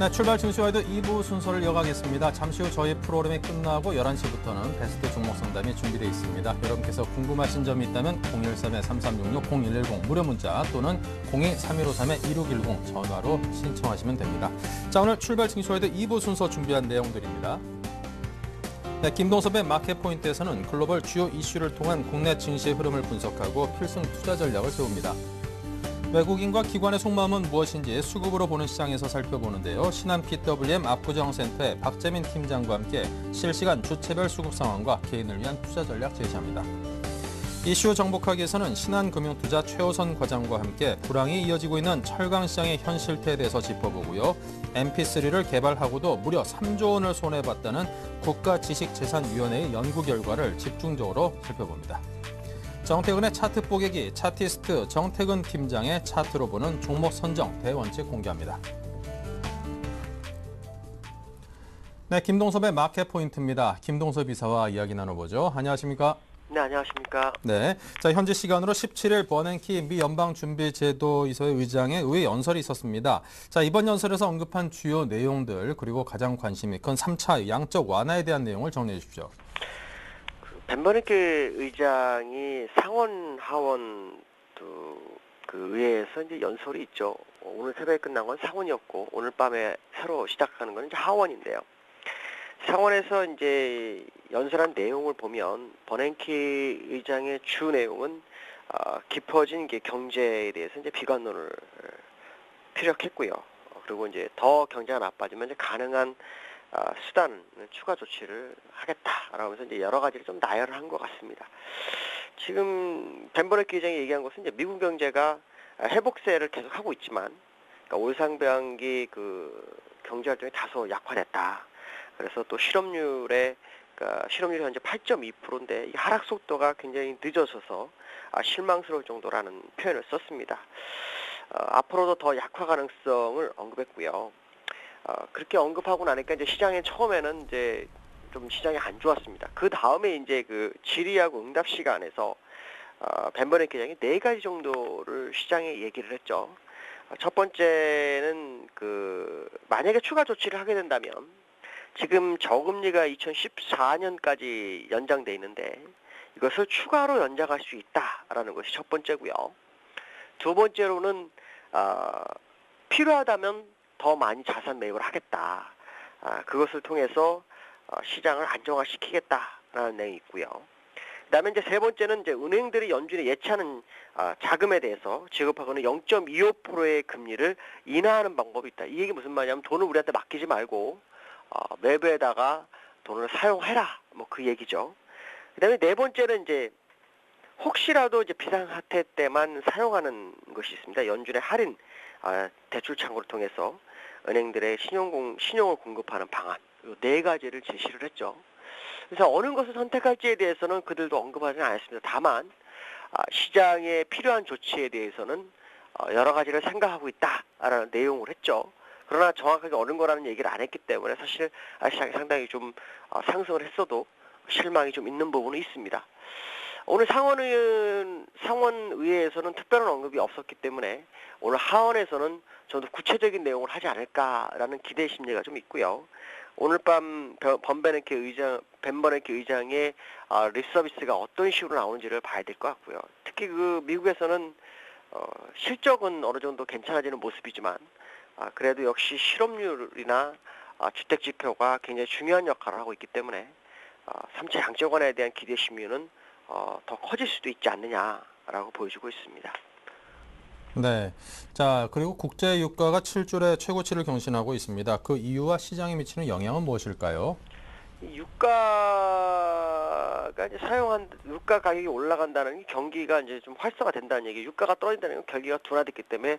네, 출발 증시와이드 2부 순서를 이어가겠습니다. 잠시 후 저희 프로그램이 끝나고 11시부터는 베스트 종목 상담이 준비되어 있습니다. 여러분께서 궁금하신 점이 있다면 013-3366-0110 무료 문자 또는 02-3153-2610 전화로 신청하시면 됩니다. 자, 오늘 출발 증시와이드 2부 순서 준비한 내용들입니다. 네, 김동섭의 마켓포인트에서는 글로벌 주요 이슈를 통한 국내 증시의 흐름을 분석하고 필승 투자 전략을 세웁니다. 외국인과 기관의 속마음은 무엇인지 수급으로 보는 시장에서 살펴보는데요. 신한 PWM 압구정센터의 박재민 팀장과 함께 실시간 주체별 수급 상황과 개인을 위한 투자 전략 제시합니다. 이슈 정복하기에서는 신한금융투자 최호선 과장과 함께 불황이 이어지고 있는 철강시장의 현실태에 대해서 짚어보고요. MP3를 개발하고도 무려 3조 원을 손해봤다는 국가지식재산위원회의 연구 결과를 집중적으로 살펴봅니다. 정태근의 차트 뽀개기, 차티스트 정태근 팀장의 차트로 보는 종목 선정 대원칙 공개합니다. 네, 김동섭의 마켓 포인트입니다. 김동섭 이사와 이야기 나눠보죠. 안녕하십니까? 네, 안녕하십니까? 네, 자 현지 시간으로 17일 버냉키 미 연방준비제도이사회 의장의 의회 연설이 있었습니다. 자, 이번 연설에서 언급한 주요 내용들 그리고 가장 관심이 큰 3차 양적 완화에 대한 내용을 정리해 주십시오. 벤 버냉키 의장이 상원 하원 그 의회에서 이제 연설이 있죠. 오늘 새벽에 끝난 건 상원이었고 오늘 밤에 새로 시작하는 건 이제 하원인데요. 상원에서 이제 연설한 내용을 보면 버냉키 의장의 주 내용은 깊어진 경제에 대해서 이제 비관론을 피력했고요. 그리고 이제 더 경제가 나빠지면 이제 가능한 수단, 추가 조치를 하겠다라고 하면서 이제 여러 가지를 좀 나열을 한 것 같습니다. 지금 벤 버냉키 의장이 얘기한 것은 이제 미국 경제가 회복세를 계속 하고 있지만, 그러니까 올 상반기 그 경제 활동이 다소 약화됐다. 그래서 또 실업률이 현재 8.2%인데 이 하락 속도가 굉장히 늦어져서 실망스러울 정도라는 표현을 썼습니다. 앞으로도 더 약화 가능성을 언급했고요. 그렇게 언급하고 나니까 이제 시장에 처음에는 이제 좀 시장이 안 좋았습니다. 그 다음에 이제 그 질의하고 응답 시간에서 벤 버냉키 회장이 4가지 정도를 시장에 얘기를 했죠. 첫 번째는 만약에 추가 조치를 하게 된다면 지금 저금리가 2014년까지 연장돼 있는데 이것을 추가로 연장할 수 있다라는 것이 첫 번째고요. 두 번째로는 필요하다면 더 많이 자산 매입을 하겠다. 그것을 통해서 시장을 안정화시키겠다라는 내용이 있고요. 그다음에 이제 세 번째는 이제 은행들이 연준에 예치하는 자금에 대해서 지급하고는 0.25%의 금리를 인하하는 방법이 있다. 이 얘기 무슨 말이냐면 돈을 우리한테 맡기지 말고 외부에다가 돈을 사용해라. 뭐 그 얘기죠. 그다음에 네 번째는 이제 혹시라도 이제 비상사태 때만 사용하는 것이 있습니다. 연준의 할인 대출 창구를 통해서 은행들의 신용을 공급하는 방안, 이 4가지를 제시를 했죠. 그래서 어느 것을 선택할지에 대해서는 그들도 언급하지는 않았습니다. 다만 시장에 필요한 조치에 대해서는 여러 가지를 생각하고 있다라는 내용을 했죠. 그러나 정확하게 어느 거라는 얘기를 안 했기 때문에 사실 시장이 상당히 좀 상승을 했어도 실망이 좀 있는 부분은 있습니다. 오늘 상원의회에서는 특별한 언급이 없었기 때문에 오늘 하원에서는 좀 더 구체적인 내용을 하지 않을까라는 기대 심리가 좀 있고요. 오늘 밤 벤 버냉키 의장의 립 서비스가 어떤 식으로 나오는지를 봐야 될 것 같고요. 특히 미국에서는 실적은 어느 정도 괜찮아지는 모습이지만 그래도 역시 실업률이나 주택 지표가 굉장히 중요한 역할을 하고 있기 때문에 3차 양적 완화에 대한 기대 심리는 더 커질 수도 있지 않느냐라고 보여주고 있습니다. 네, 자 그리고 국제 유가가 7주째 최고치를 경신하고 있습니다. 그 이유와 시장에 미치는 영향은 무엇일까요? 유가가 이제 유가 가격이 올라간다는 게 경기가 이제 좀 활성화된다는 얘기, 유가가 떨어진다는 건 경기가 둔화됐기 때문에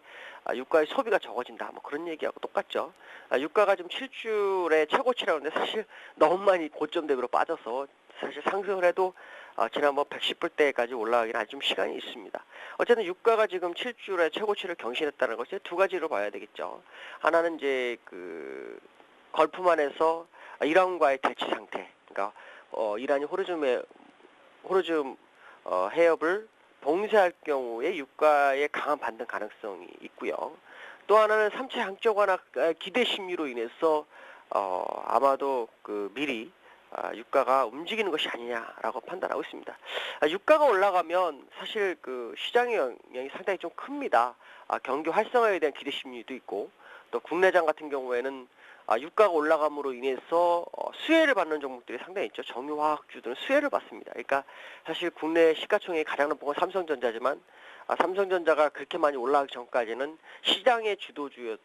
유가의 소비가 적어진다, 뭐 그런 얘기하고 똑같죠. 유가가 지금 7주의 최고치라는데 사실 너무 많이 고점 대비로 빠져서 사실 상승을 해도 지난번 110불대까지 올라가기는 아직 좀 시간이 있습니다. 어쨌든 유가가 지금 7주의 최고치를 경신했다는 것이 2가지로 봐야 되겠죠. 하나는 이제 걸프만에서 이란과의 대치 상태, 그러니까 이란이 호르즘 해협을 봉쇄할 경우에 유가의 강한 반등 가능성이 있고요. 또 하나는 3차 양적 완화 기대 심리로 인해서 아마도 미리 유가가 움직이는 것이 아니냐라고 판단하고 있습니다. 유가가 올라가면 사실 시장의 영향이 상당히 좀 큽니다. 경기 활성화에 대한 기대 심리도 있고 또 국내장 같은 경우에는 유가가 올라감으로 인해서 수혜를 받는 종목들이 상당히 있죠. 정유화학주들은 수혜를 받습니다. 그러니까 사실 국내 시가총액이 가장 높은 건 삼성전자지만 삼성전자가 그렇게 많이 올라가기 전까지는 시장의 주도주였는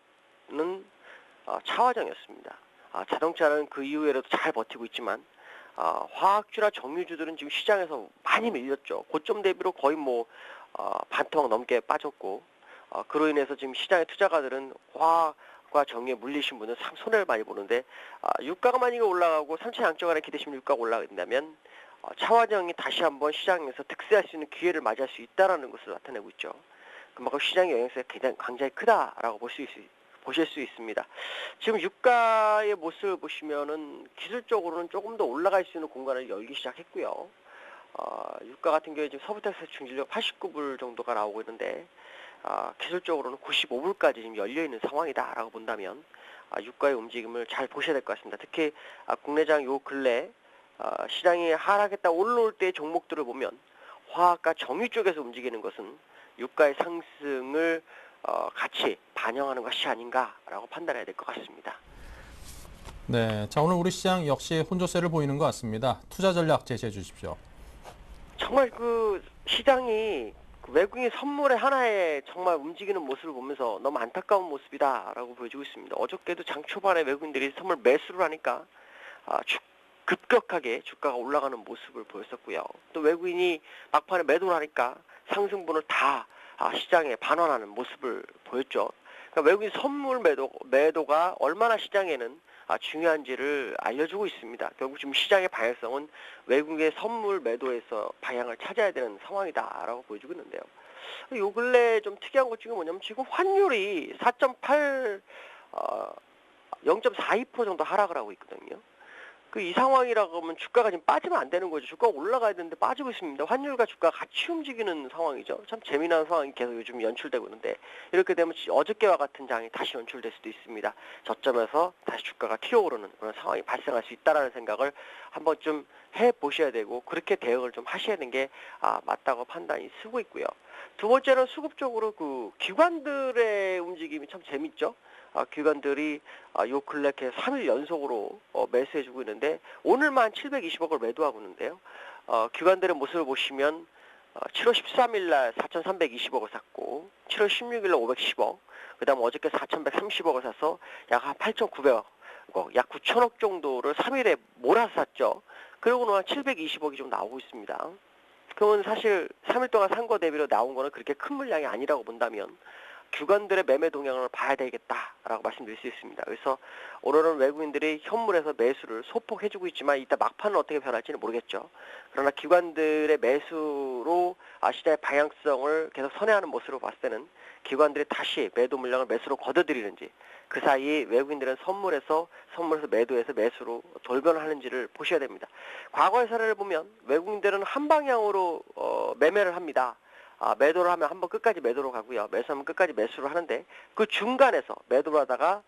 차화정이었습니다. 자동차는 그 이후에라도 잘 버티고 있지만 화학주나 정유주들은 지금 시장에서 많이 밀렸죠. 고점 대비로 거의 반토막 넘게 빠졌고 그로 인해서 지금 시장의 투자가들은 화학과 정유에 물리신 분은 참 손해를 많이 보는데 유가가 만약에 올라가고 3차 양적 완화 기대시면 유가가 올라가게 된다면 차화정이 다시 한번 시장에서 득세할 수 있는 기회를 맞이할 수 있다는 것을 나타내고 있죠. 그만큼 시장의 영향성이 굉장히 크다라고 보실 수 있습니다. 지금 유가의 모습을 보시면은 기술적으로는 조금 더 올라갈 수 있는 공간을 열기 시작했고요. 유가 같은 경우에 지금 서부텍사스 중진력 89불 정도가 나오고 있는데 기술적으로는 95불까지 지금 열려 있는 상황이다라고 본다면 유가의 움직임을 잘 보셔야 될 것 같습니다. 특히 국내장 요 근래 시장이 하락했다 올라올 때 종목들을 보면 화학과 정유 쪽에서 움직이는 것은 유가의 상승을 같이 반영하는 것이 아닌가라고 판단해야 될 것 같습니다. 네, 자 오늘 우리 시장 역시 혼조세를 보이는 것 같습니다. 투자 전략 제시해 주십시오. 정말 시장이 외국인 선물의 하나에 정말 움직이는 모습을 보면서 너무 안타까운 모습이다라고 보여지고 있습니다. 어저께도 장 초반에 외국인들이 선물 매수를 하니까 급격하게 주가가 올라가는 모습을 보였었고요. 또 외국인이 막판에 매도를 하니까 상승분을 다 시장에 반환하는 모습을 보였죠. 그러니까 외국인 선물 매도가 얼마나 시장에는 중요한지를 알려주고 있습니다. 결국 지금 시장의 방향성은 외국의 선물 매도에서 방향을 찾아야 되는 상황이다라고 보여주고 있는데요. 요 근래 좀 특이한 것 중에 뭐냐면 지금 환율이 0.42% 정도 하락을 하고 있거든요. 이 상황이라고 하면 주가가 지금 빠지면 안 되는 거죠. 주가가 올라가야 되는데 빠지고 있습니다. 환율과 주가가 같이 움직이는 상황이죠. 참 재미난 상황이 계속 요즘 연출되고 있는데 이렇게 되면 어저께와 같은 장이 다시 연출될 수도 있습니다. 저점에서 다시 주가가 튀어오르는 그런 상황이 발생할 수 있다는 생각을 한번 좀 해보셔야 되고 그렇게 대응을 좀 하셔야 되는 게 맞다고 판단이 쓰고 있고요. 두 번째는 수급적으로 기관들의 움직임이 참 재밌죠. 기관들이 요 근래 3일 연속으로 매수해주고 있는데 오늘만 720억을 매도하고 있는데요. 기관들의 모습을 보시면 7월 13일 날 4,320억을 샀고 7월 16일 날 510억 그 다음 어저께 4,130억을 사서 약 한 8,900억 약 9천억 정도를 3일에 몰아서 샀죠. 그러고는 한 720억이 좀 나오고 있습니다. 그러면 사실 3일 동안 산 거 대비로 나온 거는 그렇게 큰 물량이 아니라고 본다면 기관들의 매매 동향을 봐야 되겠다라고 말씀드릴 수 있습니다. 그래서 오늘은 외국인들이 현물에서 매수를 소폭해주고 있지만 이따 막판은 어떻게 변할지는 모르겠죠. 그러나 기관들의 매수로 시장의 방향성을 계속 선회하는 모습으로 봤을 때는 기관들이 다시 매도 물량을 매수로 걷어들이는지 그 사이 외국인들은 선물에서 매도해서 매수로 돌변하는지를 보셔야 됩니다. 과거의 사례를 보면 외국인들은 한 방향으로 매매를 합니다. 매도를 하면 한번 끝까지 매도로 가고요. 매수하면 끝까지 매수를 하는데 그 중간에서 매도를 하다가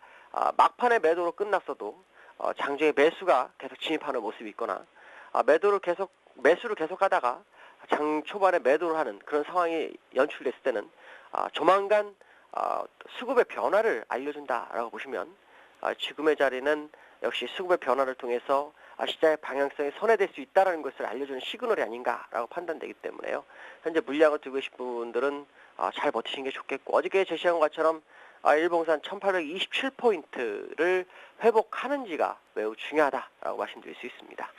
막판에 매도로 끝났어도 장중에 매수가 계속 진입하는 모습이 있거나 매수를 계속 하다가 장 초반에 매도를 하는 그런 상황이 연출됐을 때는 조만간 수급의 변화를 알려준다라고 보시면 지금의 자리는 역시 수급의 변화를 통해서 시장의 방향성이 선회될 수 있다는 것을 알려주는 시그널이 아닌가라고 판단되기 때문에요. 현재 물량을 들고 계신 분들은 잘 버티시는 게 좋겠고 어저께 제시한 것처럼 일봉산 1827포인트를 회복하는지가 매우 중요하다라고 말씀드릴 수 있습니다.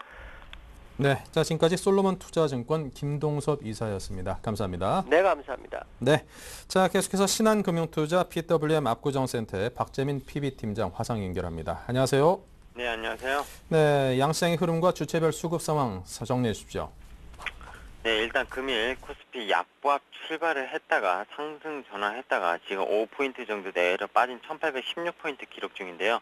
네, 자 지금까지 솔로몬 투자증권 김동섭 이사였습니다. 감사합니다. 네, 감사합니다. 네, 자 계속해서 신한금융투자 PWM 압구정센터의 박재민 PB팀장 화상 연결합니다. 안녕하세요. 네, 안녕하세요. 네, 양시장의 흐름과 주체별 수급 상황 정리해 주십시오. 네, 일단 금일 코스피 약보합 출발을 했다가 상승 전환했다가 지금 5포인트 정도 내려 빠진 1816포인트 기록 중인데요.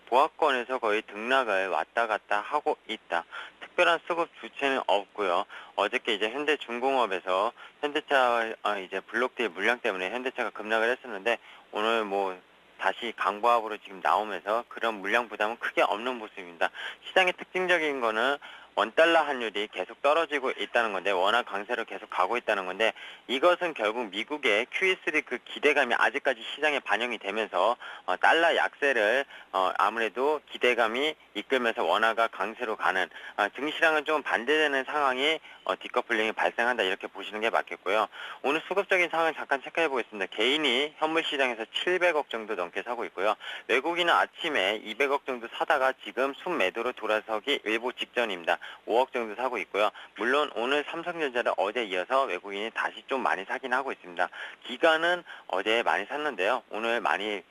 보합권에서 거의 등락을 왔다 갔다 하고 있다. 특별한 수급 주체는 없고요. 어저께 이제 현대중공업에서 현대차 이제 블록딜 물량 때문에 현대차가 급락을 했었는데 오늘 뭐 다시 강보합으로 지금 나오면서 그런 물량 부담은 크게 없는 모습입니다. 시장의 특징적인 거는 원달러 환율이 계속 떨어지고 있다는 건데 원화 강세로 계속 가고 있다는 건데 이것은 결국 미국의 QE3 그 기대감이 아직까지 시장에 반영이 되면서 달러 약세를 아무래도 기대감이 이끌면서 원화가 강세로 가는 증시랑은 좀 반대되는 상황이 디커플링이 발생한다 이렇게 보시는 게 맞겠고요. 오늘 수급적인 상황을 잠깐 체크해 보겠습니다. 개인이 현물 시장에서 700억 정도 넘게 사고 있고요. 외국인은 아침에 200억 정도 사다가 지금 순매도로 돌아서기 일보 직전입니다. 5억 정도 사고 있고요. 물론 오늘 삼성전자를 어제 이어서 외국인이 다시 좀 많이 사긴 하고 있습니다. 기관은 어제 많이 샀는데요. 오늘 많이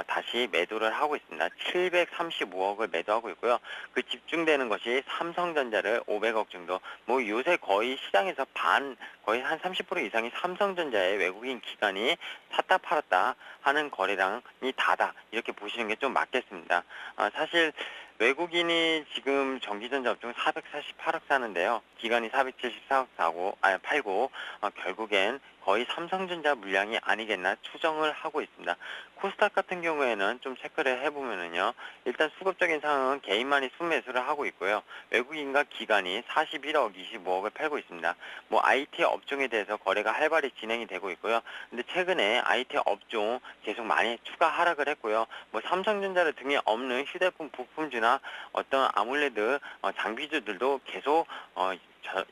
다시 매도를 하고 있습니다. 735억을 매도하고 있고요. 그 집중되는 것이 삼성전자를 500억 정도. 뭐 요새 거의 시장에서 거의 한 30% 이상이 삼성전자의 외국인 기관이 샀다 팔았다 하는 거래량이 다다. 이렇게 보시는 게 좀 맞겠습니다. 사실 외국인이 지금 전기전자 업종 448억 사는데요. 기관이 474억 팔고 결국엔 거의 삼성전자 물량이 아니겠나 추정을 하고 있습니다. 코스닥 같은 경우에는 좀 체크를 해보면은요. 일단 수급적인 상황은 개인만이 순매수를 하고 있고요. 외국인과 기관이 41억 25억을 팔고 있습니다. 뭐 IT 업종에 대해서 거래가 활발히 진행이 되고 있고요. 근데 최근에 IT 업종 계속 많이 추가 하락을 했고요. 뭐 삼성전자를 등에 업는 휴대폰 부품주나 어떤 아몰레드 장비주들도 계속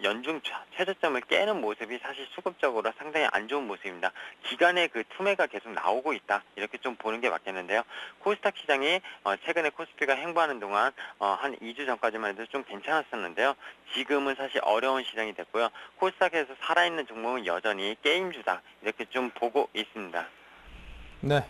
연중 최저점을 깨는 모습이 사실 수급적으로 상당히 안 좋은 모습입니다. 기간의 그 투매가 계속 나오고 있다. 이렇게 좀 보는 게 맞겠는데요. 코스닥 시장이 최근에 코스피가 행보하는 동안 한 2주 전까지만 해도 좀 괜찮았었는데요. 지금은 사실 어려운 시장이 됐고요. 코스닥에서 살아있는 종목은 여전히 게임주다. 이렇게 좀 보고 있습니다. 네.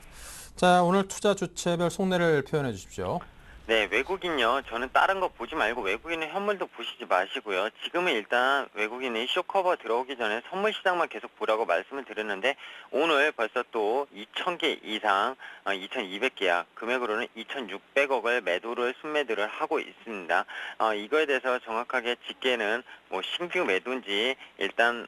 자, 오늘 투자 주체별 속내를 표현해 주십시오. 네, 외국인요. 저는 다른 거 보지 말고 외국인은 현물도 보시지 마시고요. 지금은 일단 외국인이 쇼커버 들어오기 전에 선물 시장만 계속 보라고 말씀을 드렸는데 오늘 벌써 또 2,000개 이상, 2,200계약 금액으로는 2,600억을 순매도를 하고 있습니다. 이거에 대해서 정확하게 집계는 뭐 신규 매도인지 일단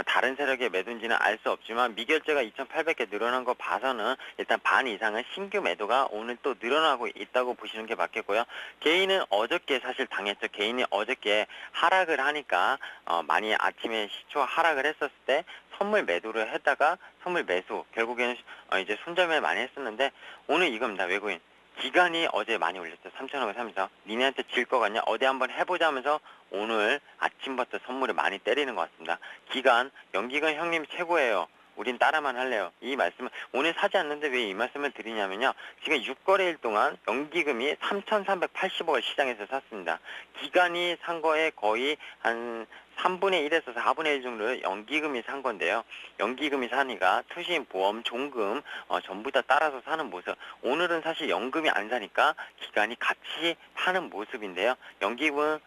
다른 세력의 매도인지는 알 수 없지만 미결제가 2,800개 늘어난 거 봐서는 일단 반 이상은 신규 매도가 오늘 또 늘어나고 있다고 보시는 게 맞겠고요. 개인은 어저께 사실 당했죠. 개인이 어저께 하락을 하니까 많이 아침에 시초 하락을 했었을 때 선물 매도를 했다가 선물 매수 결국에는 이제 손절매 많이 했었는데 오늘 이겁니다. 외국인. 기간이 어제 많이 올렸죠. 3,000억을 사면서 니네한테 질 것 같냐 어디 한번 해보자 하면서 오늘 아침부터 선물을 많이 때리는 것 같습니다. 기간 연기금 형님이 최고예요. 우린 따라만 할래요. 이 말씀을 오늘 사지 않는데 왜 이 말씀을 드리냐면요. 지금 6거래일 동안 연기금이 3,380억을 시장에서 샀습니다. 기간이 산 거에 거의 한 3분의 1에서 4분의 1 정도를 연기금이 산 건데요. 연기금이 사니까 투신, 보험, 종금 전부 다 따라서 사는 모습. 오늘은 사실 연금이 안 사니까 기간이 같이 사는 모습인데요. 연기금만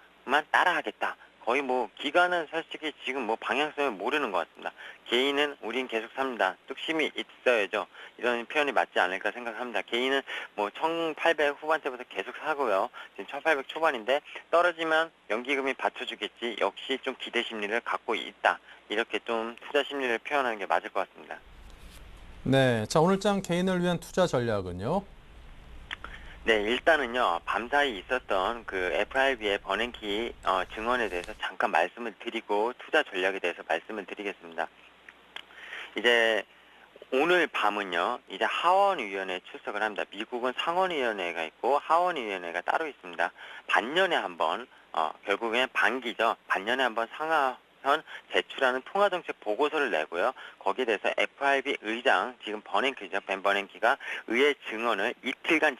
따라하겠다. 거의 뭐 기간은 솔직히 지금 뭐 방향성을 모르는 것 같습니다. 개인은 우린 계속 삽니다. 뚝심이 있어야죠. 이런 표현이 맞지 않을까 생각합니다. 개인은 뭐 1,800 후반대부터 계속 사고요. 지금 1,800 초반인데 떨어지면 연기금이 받쳐주겠지. 역시 좀 기대 심리를 갖고 있다. 이렇게 좀 투자 심리를 표현하는 게 맞을 것 같습니다. 네. 자, 오늘장 개인을 위한 투자 전략은요? 네, 일단은요, 밤사이 있었던 그 FRB의 버냉키 증언에 대해서 잠깐 말씀을 드리고 투자 전략에 대해서 말씀을 드리겠습니다. 이제 오늘 밤은요, 이제 하원위원회에 출석을 합니다. 미국은 상원위원회가 있고 하원위원회가 따로 있습니다. 반년에 한 번, 결국엔 반기죠. 반년에 한 번 상하원 제출하는 통화정책 보고서를 내고요. 거기에 대해서 FRB 의장, 지금 버냉키죠. 벤 버냉키가 의회 증언을 이틀간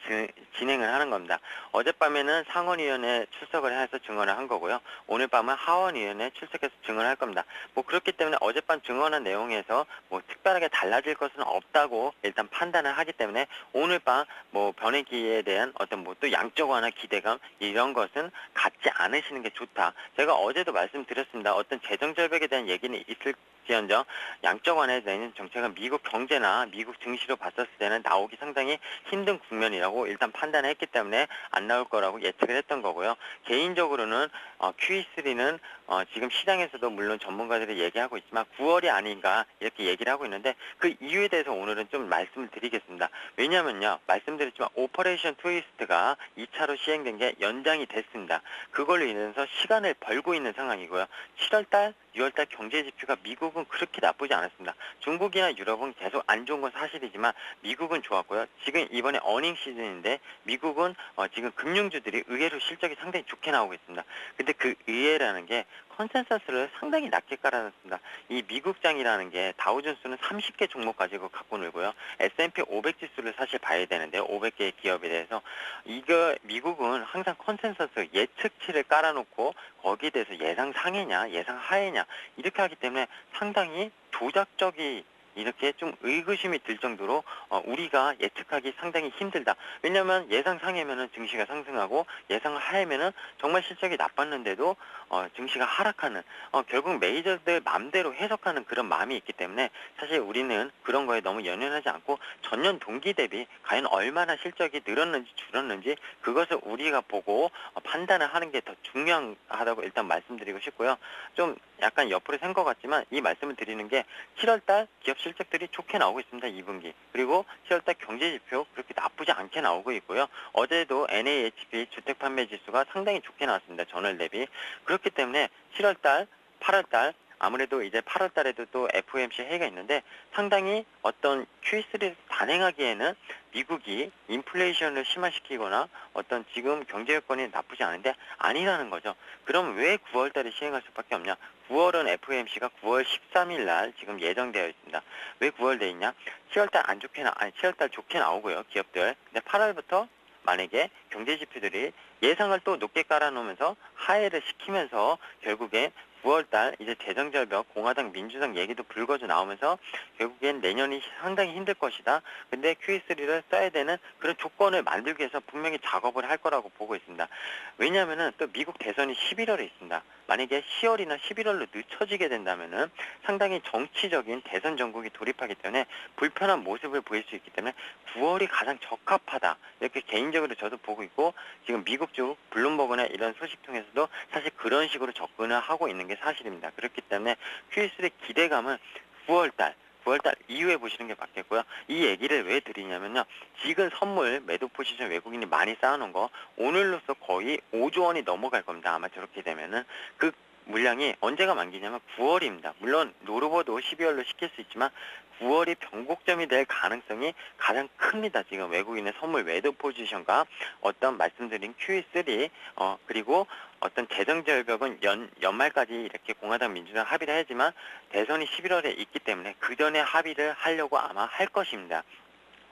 진행을 하는 겁니다. 어젯밤에는 상원위원회 출석을 해서 증언을 한 거고요. 오늘 밤은 하원위원회 출석해서 증언을 할 겁니다. 뭐 그렇기 때문에 어젯밤 증언한 내용에서 뭐 특별하게 달라질 것은 없다고 일단 판단을 하기 때문에 오늘 밤 뭐 버냉키에 대한 어떤 뭐 또 양적 완화 기대감 이런 것은 갖지 않으시는 게 좋다. 제가 어제도 말씀드렸습니다. 어떤 재정절벽에 대한 얘기는 있을지언정 양적 완화에 대한 정책은 미국 경제나 미국 증시로 봤었을 때는 나오기 상당히 힘든 국면이라고 일단 판단했기 때문에 안 나올 거라고 예측을 했던 거고요. 개인적으로는 QE3는 지금 시장에서도 물론 전문가들이 얘기하고 있지만 9월이 아닌가 이렇게 얘기를 하고 있는데 그 이유에 대해서 오늘은 좀 말씀을 드리겠습니다. 왜냐면요, 말씀드렸지만 오퍼레이션 트위스트가 2차로 시행된 게 연장이 됐습니다. 그걸로 인해서 시간을 벌고 있는 상황이고요. 7월달, 6월달 경제 지표가 미국은 그렇게 나쁘지 않았습니다. 중국이나 유럽은 계속 안 좋은 건 사실이지만 미국은 좋았고요. 지금 이번에 어닝 시즌인데 미국은 지금 금융주들이 의외로 실적이 상당히 좋게 나오고 있습니다. 근데 그 의외라는 게 컨센서스를 상당히 낮게 깔아놨습니다. 이 미국장이라는 게 다우존스는 30개 종목 가지고 갖고 놀고요. S&P 500 지수를 사실 봐야 되는데요. 500개의 기업에 대해서 이거 미국은 항상 컨센서스 예측치를 깔아놓고 거기에 대해서 예상 상해냐 예상 하해냐 이렇게 하기 때문에 상당히 조작적이 이렇게 좀 의구심이 들 정도로 우리가 예측하기 상당히 힘들다. 왜냐하면 예상 상해면은 증시가 상승하고 예상 하해면은 정말 실적이 나빴는데도 증시가 하락하는 결국 메이저들 맘대로 해석하는 그런 마음이 있기 때문에 사실 우리는 그런 거에 너무 연연하지 않고 전년 동기 대비 과연 얼마나 실적이 늘었는지 줄었는지 그것을 우리가 보고 판단을 하는 게 더 중요하다고 일단 말씀드리고 싶고요. 좀 약간 옆으로 샌 것 같지만 이 말씀을 드리는 게 7월달 기업 실적들이 좋게 나오고 있습니다. 2분기. 그리고 7월달 경제지표 그렇게 나쁘지 않게 나오고 있고요. 어제도 NAHB 주택판매지수가 상당히 좋게 나왔습니다. 전월 대비. 그렇기 때문에 7월달, 8월달 아무래도 이제 8월 달에도 또 FOMC 회의가 있는데 상당히 어떤 QE3를 단행하기에는 미국이 인플레이션을 심화시키거나 어떤 지금 경제 여건이 나쁘지 않은데 아니라는 거죠. 그럼 왜 9월 달에 시행할 수밖에 없냐? 9월은 FOMC가 9월 13일 날 지금 예정되어 있습니다. 왜 9월 돼 있냐? 7월 달 안 좋게 7월 달 좋게 나오고요. 기업들. 근데 8월부터 만약에 경제 지표들이 예상을 또 높게 깔아놓으면서 하해를 시키면서 결국에 9월달 이제 재정절벽 공화당 민주당 얘기도 불거져 나오면서 결국엔 내년이 상당히 힘들 것이다. 근데 QE3를 써야 되는 그런 조건을 만들기 위해서 분명히 작업을 할 거라고 보고 있습니다. 왜냐하면은 또 미국 대선이 11월에 있습니다. 만약에 10월이나 11월로 늦춰지게 된다면은 상당히 정치적인 대선 전국이 돌입하기 때문에 불편한 모습을 보일 수 있기 때문에 9월이 가장 적합하다. 이렇게 개인적으로 저도 보고 있고 지금 미국 쪽 블룸버그나 이런 소식 통해서도 사실 그런 식으로 접근을 하고 있는 게 사실입니다. 그렇기 때문에 QE3 기대감은 9월달 이후에 보시는 게 맞겠고요. 이 얘기를 왜 드리냐면요. 지금 선물 매도 포지션 외국인이 많이 쌓아놓은 거 오늘로써 거의 5조 원이 넘어갈 겁니다. 아마 저렇게 되면은 그 물량이 언제가 만기냐면 9월입니다. 물론 노르버도 12월로 시킬 수 있지만 9월이 변곡점이 될 가능성이 가장 큽니다. 지금 외국인의 선물 매도 포지션과 어떤 말씀드린 QE3 그리고 어떤 재정절벽은 연말까지 이렇게 공화당 민주당 합의를 하지만 대선이 11월에 있기 때문에 그 전에 합의를 하려고 아마 할 것입니다.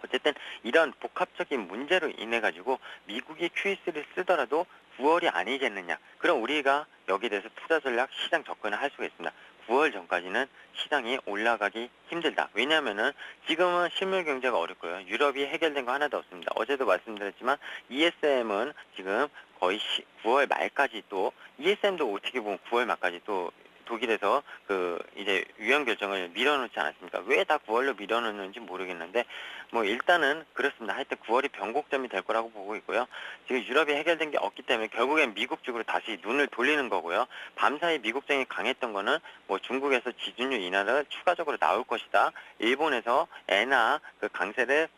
어쨌든 이런 복합적인 문제로 인해 가지고 미국이 QE3를 쓰더라도 9월이 아니겠느냐. 그럼 우리가 여기에 대해서 투자 전략 시장 접근을 할 수가 있습니다. 9월 전까지는 시장이 올라가기 힘들다. 왜냐하면은 지금은 실물 경제가 어렵고요. 유럽이 해결된 거 하나도 없습니다. 어제도 말씀드렸지만 ESM은 지금 거의 9월 말까지 또 ESM도 어떻게 보면 9월 말까지 또 독일에서 그 이제 유연 결정을 밀어놓지 않았습니까? 왜 다 9월로 밀어놓는지 모르겠는데 뭐 일단은 그렇습니다. 하여튼 9월이 변곡점이 될 거라고 보고 있고요. 지금 유럽이 해결된 게 없기 때문에 결국엔 미국 쪽으로 다시 눈을 돌리는 거고요. 밤사이 미국장이 강했던 거는 뭐 중국에서 지준율 인하를 추가적으로 나올 것이다. 일본에서 엔화 그 강세를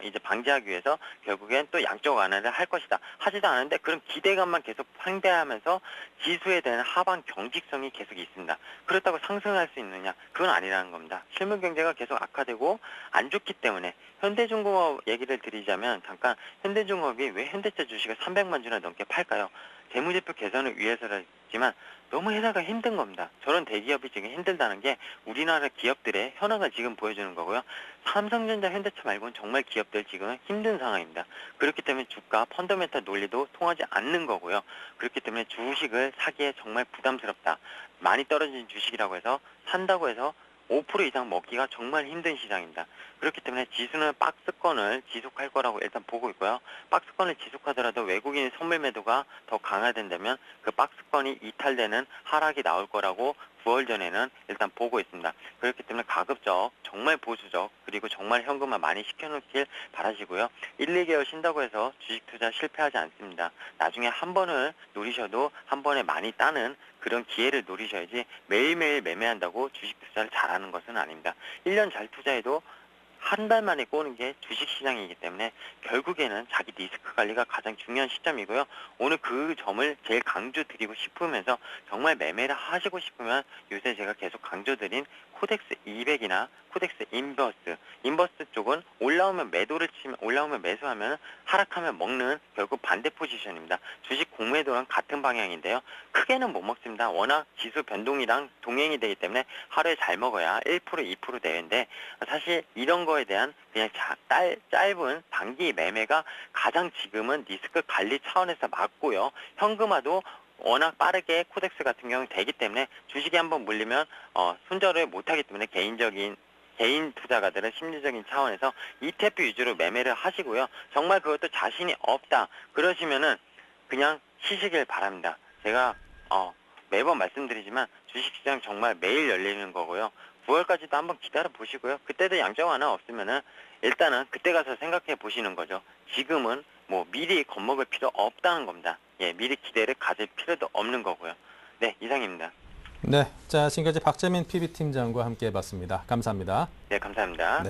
이제 방지하기 위해서 결국엔 또 양적 완화를 할 것이다. 하지도 않은데 그런 기대감만 계속 팽배하면서 지수에 대한 하방 경직성이 계속 있습니다. 그렇다고 상승할 수 있느냐? 그건 아니라는 겁니다. 실물 경제가 계속 악화되고 안 좋기 때문에 현대중공업 얘기를 드리자면 잠깐 현대중공업이 왜 현대차 주식을 300만 주나 넘게 팔까요? 재무제표 개선을 위해서라지만 너무 회사가 힘든 겁니다. 저런 대기업이 지금 힘들다는 게 우리나라 기업들의 현황을 지금 보여주는 거고요. 삼성전자, 현대차 말고는 정말 기업들 지금 힘든 상황입니다. 그렇기 때문에 주가 펀더멘탈 논리도 통하지 않는 거고요. 그렇기 때문에 주식을 사기에 정말 부담스럽다. 많이 떨어진 주식이라고 해서 산다고 해서 5% 이상 먹기가 정말 힘든 시장입니다. 그렇기 때문에 지수는 박스권을 지속할 거라고 일단 보고 있고요. 박스권을 지속하더라도 외국인 선물 매도가 더 강화된다면 그 박스권이 이탈되는 하락이 나올 거라고 9월 전에는 일단 보고 있습니다. 그렇기 때문에 가급적 정말 보수적 그리고 정말 현금화 많이 시켜놓길 바라시고요. 1, 2개월 쉰다고 해서 주식 투자 실패하지 않습니다. 나중에 한 번을 노리셔도 한 번에 많이 따는 그런 기회를 노리셔야지 매일매일 매매한다고 주식 투자를 잘하는 것은 아닙니다. 1년 잘 투자해도 한 달 만에 꼬는 게 주식시장이기 때문에 결국에는 자기 리스크 관리가 가장 중요한 시점이고요. 오늘 그 점을 제일 강조드리고 싶으면서 정말 매매를 하시고 싶으면 요새 제가 계속 강조드린 코덱스 200이나 코덱스 인버스 쪽은 올라오면 매수하면 하락하면 먹는 결국 반대 포지션입니다. 주식 공매도랑 같은 방향인데요. 크게는 못 먹습니다. 워낙 지수 변동이랑 동행이 되기 때문에 하루에 잘 먹어야 1% 2% 대회인데 사실 이런 거에 대한 그냥 짧은 단기 매매가 가장 지금은 리스크 관리 차원에서 맞고요. 현금화도 워낙 빠르게 코덱스 같은 경우는 되기 때문에 주식이 한번 물리면 손절을 못하기 때문에 개인 투자가들은 심리적인 차원에서 ETF 위주로 매매를 하시고요. 정말 그것도 자신이 없다 그러시면은 그냥 쉬시길 바랍니다. 제가 매번 말씀드리지만 주식시장 정말 매일 열리는 거고요. 9월까지도 한번 기다려 보시고요. 그때도 양적 완화 없으면은 일단은 그때 가서 생각해 보시는 거죠. 지금은 뭐 미리 겁먹을 필요 없다는 겁니다. 예, 미리 기대를 가질 필요도 없는 거고요. 네, 이상입니다. 네, 자 지금까지 박재민 PB팀장과 함께 해봤습니다. 감사합니다. 네, 감사합니다. 네.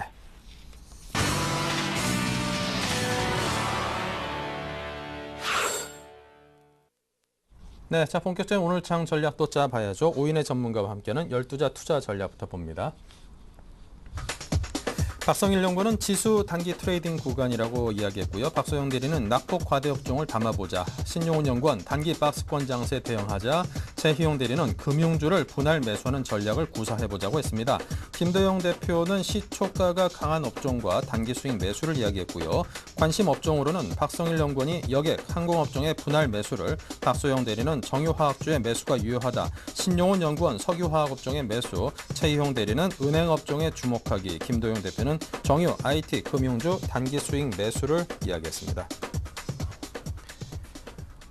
네, 자 본격적인 오늘 장 전략도 짜봐야죠. 오인의 전문가와 함께하는 12자 투자 전략부터 봅니다. 박성일 연구는 지수 단기 트레이딩 구간이라고 이야기했고요. 박소영 대리는 낙폭 과대 업종을 담아보자. 신용훈 연구원 단기 박스권 장세 대응하자. 최희용 대리는 금융주를 분할 매수하는 전략을 구사해보자고 했습니다. 김도영 대표는 시초가가 강한 업종과 단기 수익 매수를 이야기했고요. 관심 업종으로는 박성일 연구원이 여객, 항공업종의 분할 매수를, 박소영 대리는 정유화학주의 매수가 유효하다. 신용훈 연구원 석유화학업종의 매수, 최희용 대리는 은행업종에 주목하기, 김도영 대표는 정유, IT, 금융주 단기 수익 매수를 이야기했습니다.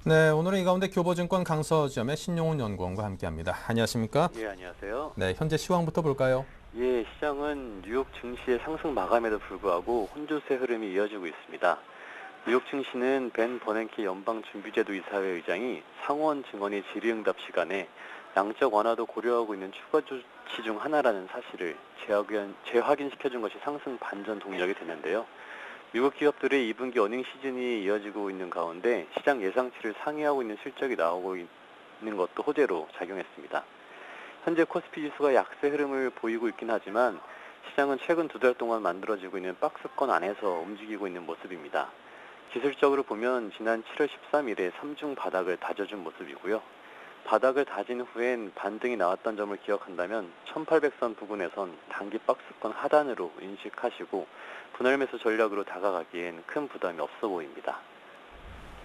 네, 오늘은 이 가운데 교보증권 강서지점의 신용훈 연구원과 함께합니다. 안녕하십니까? 예, 안녕하세요. 네, 현재 시황부터 볼까요? 예, 시장은 뉴욕 증시의 상승 마감에도 불구하고 혼조세 흐름이 이어지고 있습니다. 뉴욕 증시는 벤 버냉키 연방준비제도 이사회 의장이 상원 증언의 질의응답 시간에 양적 완화도 고려하고 있는 추가 조치 중 하나라는 사실을 재확인시켜준 것이 상승 반전 동력이 됐는데요. 미국 기업들의 2분기 어닝 시즌이 이어지고 있는 가운데 시장 예상치를 상회하고 있는 실적이 나오고 있는 것도 호재로 작용했습니다. 현재 코스피 지수가 약세 흐름을 보이고 있긴 하지만 시장은 최근 2달 동안 만들어지고 있는 박스권 안에서 움직이고 있는 모습입니다. 기술적으로 보면 지난 7월 13일에 3중 바닥을 다져준 모습이고요. 바닥을 다진 후엔 반등이 나왔던 점을 기억한다면 1800선 부근에선 단기 박스권 하단으로 인식하시고 분할 매수 전략으로 다가가기엔 큰 부담이 없어 보입니다.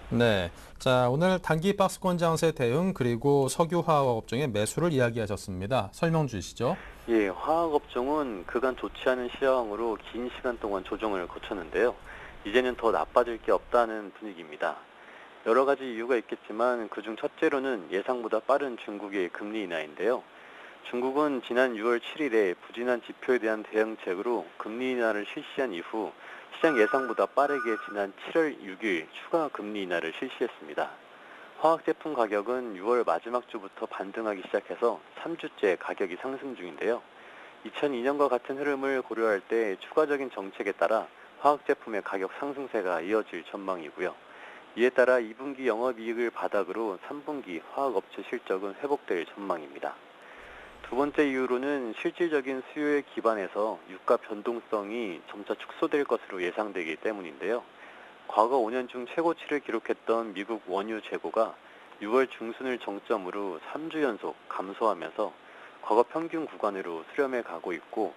네, 자 오늘 단기 박스권 장세 대응 그리고 석유화학 업종의 매수를 이야기하셨습니다. 설명 주시죠. 예, 화학업종은 그간 좋지 않은 시황으로 긴 시간 동안 조정을 거쳤는데요. 이제는 더 나빠질 게 없다는 분위기입니다. 여러 가지 이유가 있겠지만 그중 첫째로는 예상보다 빠른 중국의 금리 인하인데요. 중국은 지난 6월 7일에 부진한 지표에 대한 대응책으로 금리 인하를 실시한 이후 시장 예상보다 빠르게 지난 7월 6일 추가 금리 인하를 실시했습니다. 화학 제품 가격은 6월 마지막 주부터 반등하기 시작해서 3주째 가격이 상승 중인데요. 2002년과 같은 흐름을 고려할 때 추가적인 정책에 따라 화학 제품의 가격 상승세가 이어질 전망이고요. 이에 따라 2분기 영업이익을 바닥으로 3분기 화학업체 실적은 회복될 전망입니다. 두 번째 이유로는 실질적인 수요에 기반해서 유가 변동성이 점차 축소될 것으로 예상되기 때문인데요. 과거 5년 중 최고치를 기록했던 미국 원유 재고가 6월 중순을 정점으로 3주 연속 감소하면서 과거 평균 구간으로 수렴해 가고 있고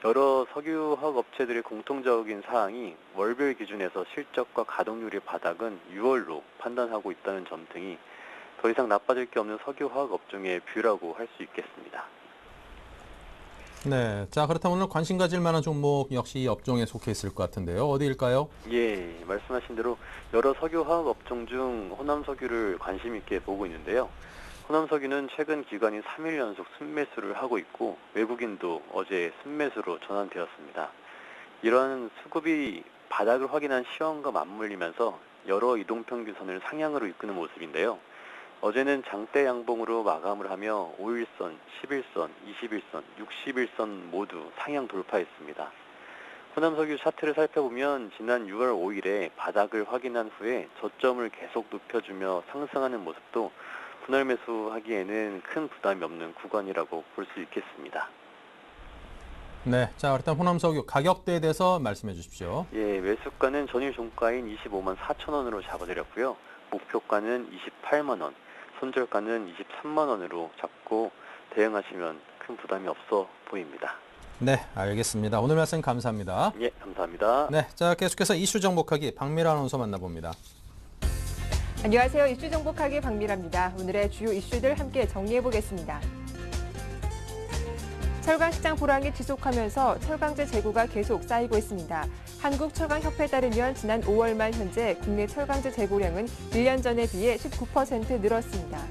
여러 석유화학 업체들의 공통적인 사항이 월별 기준에서 실적과 가동률의 바닥은 6월로 판단하고 있다는 점 등이 더 이상 나빠질 게 없는 석유화학 업종의 뷰라고 할 수 있겠습니다. 네, 자 그렇다면 오늘 관심 가질 만한 종목 역시 이 업종에 속해 있을 것 같은데요. 어디일까요? 예, 말씀하신 대로 여러 석유화학 업종 중 호남석유를 관심 있게 보고 있는데요. 호남석유는 최근 기간이 3일 연속 순매수를 하고 있고 외국인도 어제 순매수로 전환되었습니다. 이러한 수급이 바닥을 확인한 시황과 맞물리면서 여러 이동평균선을 상향으로 이끄는 모습인데요. 어제는 장대 양봉으로 마감을 하며 5일선, 11선, 21선, 61선 모두 상향 돌파했습니다. 호남석유 차트를 살펴보면 지난 6월 5일에 바닥을 확인한 후에 저점을 계속 높여주며 상승하는 모습도 분할 매수하기에는 큰 부담이 없는 구간이라고 볼 수 있겠습니다. 네, 자 일단 호남석유 가격대에 대해서 말씀해 주십시오. 예, 매수가는 전일 종가인 25만 4천 원으로 잡아드렸고요. 목표가는 28만 원, 손절가는 23만 원으로 잡고 대응하시면 큰 부담이 없어 보입니다. 네, 알겠습니다. 오늘 말씀 감사합니다. 예, 감사합니다. 네, 자 계속해서 이슈 정복하기 박미라 아나운서 만나봅니다. 안녕하세요. 이슈 정복하기 박미라입니다. 오늘의 주요 이슈들 함께 정리해 보겠습니다. 철강 시장 불황이 지속하면서 철강제 재고가 계속 쌓이고 있습니다. 한국철강협회에 따르면 지난 5월 말 현재 국내 철강제 재고량은 1년 전에 비해 19% 늘었습니다.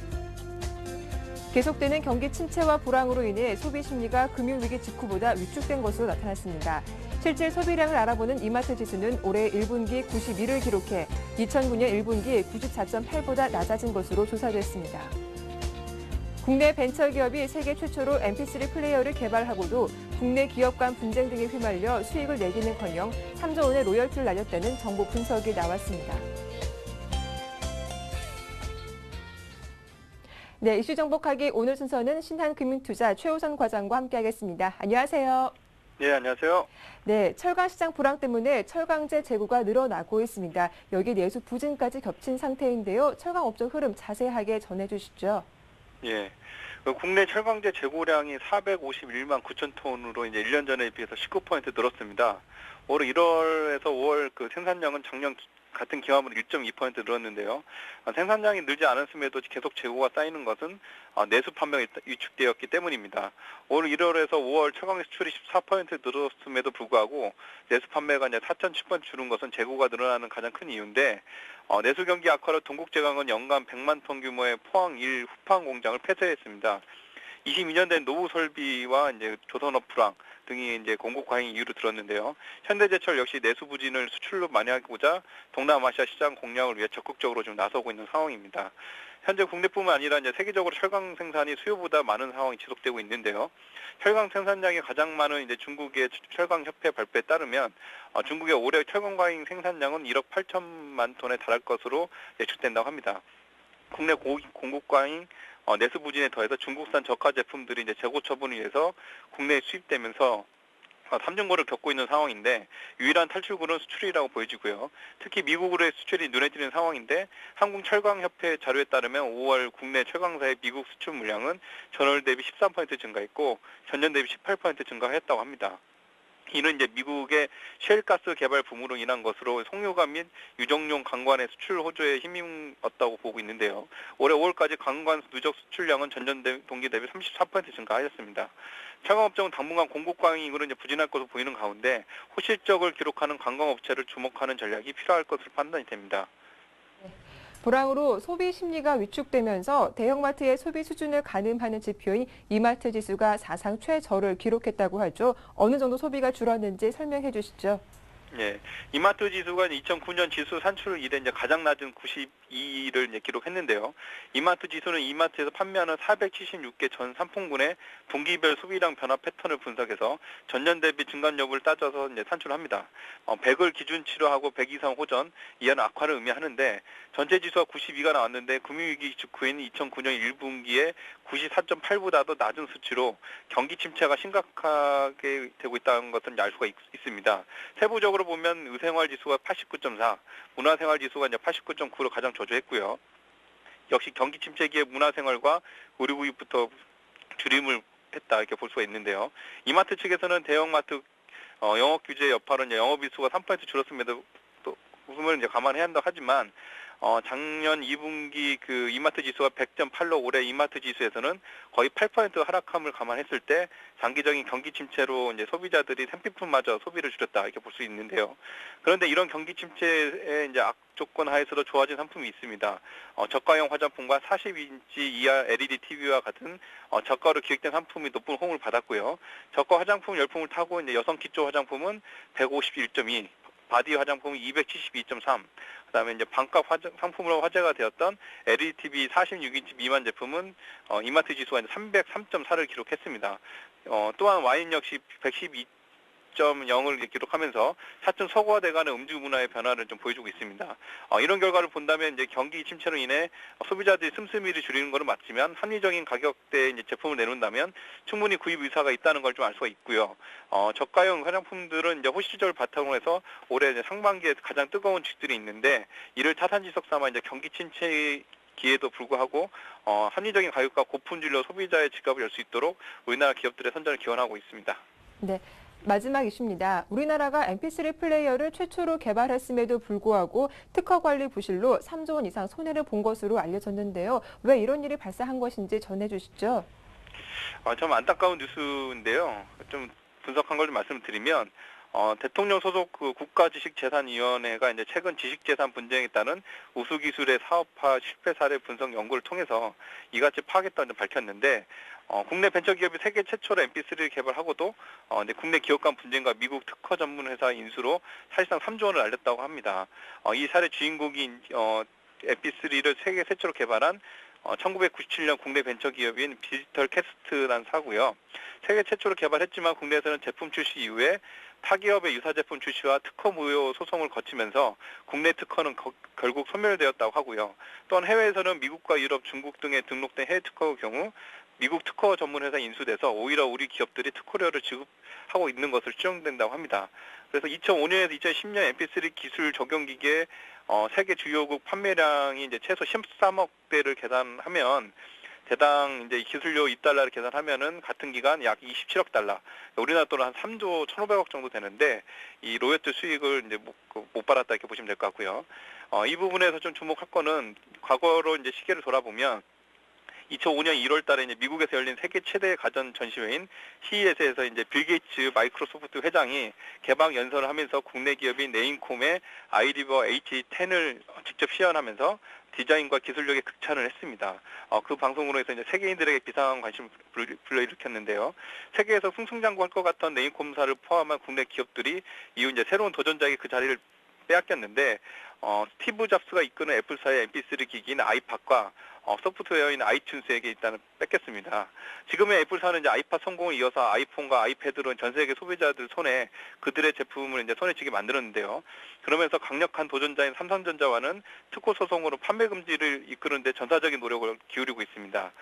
계속되는 경기 침체와 불황으로 인해 소비 심리가 금융위기 직후보다 위축된 것으로 나타났습니다. 실질 소비량을 알아보는 이마트 지수는 올해 1분기 92를 기록해 2009년 1분기 94.8보다 낮아진 것으로 조사됐습니다. 국내 벤처기업이 세계 최초로 MP3 플레이어를 개발하고도 국내 기업 간 분쟁 등에 휘말려 수익을 내기는커녕 3조 원의 로열티를 날렸다는 정보 분석이 나왔습니다. 네, 이슈 정복하기 오늘 순서는 신한금융투자 최우선 과장과 함께하겠습니다. 안녕하세요. 네, 안녕하세요. 네, 철강 시장 불황 때문에 철강제 재고가 늘어나고 있습니다. 여기 내수 부진까지 겹친 상태인데요. 철강 업종 흐름 자세하게 전해주시죠. 예. 국내 철강제 재고량이 451만 9천 톤으로 이제 1년 전에 비해서 19% 늘었습니다. 올해 1월에서 5월 그 생산량은 작년 같은 기간으로 1.2% 늘었는데요. 생산량이 늘지 않았음에도 계속 재고가 쌓이는 것은 내수 판매가 위축되었기 때문입니다. 올 1월에서 5월 철강 수출이 14% 늘었음에도 불구하고 내수 판매가 이제 4.7% 줄은 것은 재고가 늘어나는 가장 큰 이유인데 내수 경기 악화로 동국제강은 연간 100만 톤 규모의 포항 1 후판 공장을 폐쇄했습니다. 22년 된 노후 설비와 이제 조선업 불황 등이 이제 공급 과잉 이유로 들었는데요. 현대제철 역시 내수 부진을 수출로 만회하고자 동남아시아 시장 공략을 위해 적극적으로 좀 나서고 있는 상황입니다. 현재 국내뿐만 아니라 이제 세계적으로 철강 생산이 수요보다 많은 상황이 지속되고 있는데요. 철강 생산량이 가장 많은 이제 중국의 철강협회 발표에 따르면 중국의 올해 철강 과잉 생산량은 1억 8천만 톤에 달할 것으로 예측된다고 합니다. 국내 공급 과잉 내수 부진에 더해서 중국산 저가 제품들이 이제 재고 처분을 위해서 국내에 수입되면서 삼중고를 겪고 있는 상황인데 유일한 탈출구는 수출이라고 보여지고요. 특히 미국으로의 수출이 눈에 띄는 상황인데 한국철강협회 자료에 따르면 5월 국내 철강사의 미국 수출 물량은 전월 대비 13% 증가했고 전년 대비 18% 증가했다고 합니다. 이는 이제 미국의 셰일가스 개발 붐으로 인한 것으로 송유관 및 유정용 관관의 수출 호조에 힘입었다고 보고 있는데요. 올해 5월까지 관관 누적 수출량은 전년 동기 대비 34% 증가하였습니다. 철강업종은 당분간 공급 과잉으로 이제 부진할 것으로 보이는 가운데 호실적을 기록하는 관광업체를 주목하는 전략이 필요할 것으로 판단이 됩니다. 불황으로 소비 심리가 위축되면서 대형마트의 소비 수준을 가늠하는 지표인 이마트 지수가 사상 최저를 기록했다고 하죠. 어느 정도 소비가 줄었는지 설명해 주시죠. 예, 이마트 지수가 2009년 지수 산출 이래 이제 가장 낮은 92를 이제 기록했는데요. 이마트 지수는 이마트에서 판매하는 476개 전 상품군의 분기별 소비량 변화 패턴을 분석해서 전년 대비 증감 여부를 따져서 이제 산출합니다. 100을 기준치로 하고 100 이상 호전, 이하는 악화를 의미하는데 전체 지수가 92가 나왔는데 금융위기 직후인 2009년 1분기에 94.8보다도 낮은 수치로 경기 침체가 심각하게 되고 있다는 것은 알 수가 있습니다. 세부적으로 보면 의생활 지수가 89.4, 문화생활 지수가 이제 89.9로 가장 저조했고요. 역시 경기 침체기에 문화생활과 의료구입부터 줄임을 했다 이렇게 볼 수가 있는데요. 이마트 측에서는 대형마트 영업 규제 여파로 이제 영업일수가 3% 줄었음에도 또 웃음을 이제 감안해야 한다고 하지만 작년 2분기 그 이마트 지수가 100.8로 올해 이마트 지수에서는 거의 8% 하락함을 감안했을 때 장기적인 경기 침체로 이제 소비자들이 생필품마저 소비를 줄였다 이렇게 볼 수 있는데요. 그런데 이런 경기 침체의 이제 악조건 하에서도 좋아진 상품이 있습니다. 저가형 화장품과 40인치 이하 LED TV와 같은 저가로 기획된 상품이 높은 호응을 받았고요. 저가 화장품 열풍을 타고 이제 여성 기초 화장품은 151.2, 바디 화장품은 272.3, 그다음에 이제 반값 상품으로 화제가 되었던 LED TV 46인치 미만 제품은 이마트 지수가 303.4를 기록했습니다. 또한 와인 역시 112.0을 기록하면서 차츰 서구화돼가는 음주 문화의 변화를 좀 보여주고 있습니다. 이런 결과를 본다면 이제 경기 침체로 인해 소비자들이 씀씀이를 줄이는 것은 맞지만 합리적인 가격대의 이제 제품을 내놓는다면 충분히 구입 의사가 있다는 걸 좀 알 수가 있고요. 저가형 화장품들은 이제 호시절을 바탕으로 해서 올해 이제 상반기에 가장 뜨거운 주식들이 있는데 이를 타산지석 삼아 이제 경기 침체 기에도 불구하고 합리적인 가격과 고품질로 소비자의 지갑을 열 수 있도록 우리나라 기업들의 선전을 기원하고 있습니다. 네. 마지막 이슈입니다. 우리나라가 MP3 플레이어를 최초로 개발했음에도 불구하고 특허 관리 부실로 3조 원 이상 손해를 본 것으로 알려졌는데요. 왜 이런 일이 발생한 것인지 전해주시죠. 좀 안타까운 뉴스인데요. 좀 분석한 걸 좀 말씀드리면 대통령 소속 그 국가지식재산위원회가 이제 최근 지식재산 분쟁에 따른 우수기술의 사업화 실패 사례 분석 연구를 통해서 이같이 파악했다고 밝혔는데 국내 벤처기업이 세계 최초로 MP3를 개발하고도 이제 국내 기업 간 분쟁과 미국 특허 전문 회사 인수로 사실상 3조 원을 날렸다고 합니다. 이 사례 주인공이 MP3를 세계 최초로 개발한 1997년 국내 벤처기업인 디지털 캐스트라는 사고요. 세계 최초로 개발했지만 국내에서는 제품 출시 이후에 타기업의 유사제품 출시와 특허 무효 소송을 거치면서 국내 특허는 결국 소멸되었다고 하고요. 또한 해외에서는 미국과 유럽, 중국 등에 등록된 해외 특허의 경우 미국 특허 전문 회사 인수돼서 오히려 우리 기업들이 특허료를 지급하고 있는 것을 추정된다고 합니다. 그래서 2005년에서 2010년 MP3 기술 적용 기기의 세계 주요국 판매량이 이제 최소 13억 대를 계산하면 대당 이제 기술료 2달러를 계산하면은 같은 기간 약 27억 달러. 우리나라 돈으로 한 3조 1,500억 정도 되는데 이 로열티 수익을 이제 못 받았다 이렇게 보시면 될 것 같고요. 이 부분에서 좀 주목할 거는 과거로 이제 시계를 돌아보면 2005년 1월 달에 이제 미국에서 열린 세계 최대 가전 전시회인 CES에서 이제 빌 게이츠 마이크로소프트 회장이 개방 연설을 하면서 국내 기업인 네임콤의 아이리버 H10을 직접 시연하면서 디자인과 기술력에 극찬을 했습니다. 그 방송으로 해서 이제 세계인들에게 비상한 관심을 불러일으켰는데요. 세계에서 승승장구할 것 같던 네임콤사를 포함한 국내 기업들이 이후 이제 새로운 도전자에게 그 자리를 빼앗겼는데 스티브 잡스가 이끄는 애플사의 MP3 기기인 아이팟과 소프트웨어인 아이튠스에게 일단은 뺏겼습니다. 지금의 애플사는 이제 아이팟 성공을 이어서 아이폰과 아이패드로 전 세계 소비자들 손에 그들의 제품을 이제 손에 쥐게 만들었는데요. 그러면서 강력한 도전자인 삼성전자와는 특허 소송으로 판매 금지를 이끄는데 전사적인 노력을 기울이고 있습니다.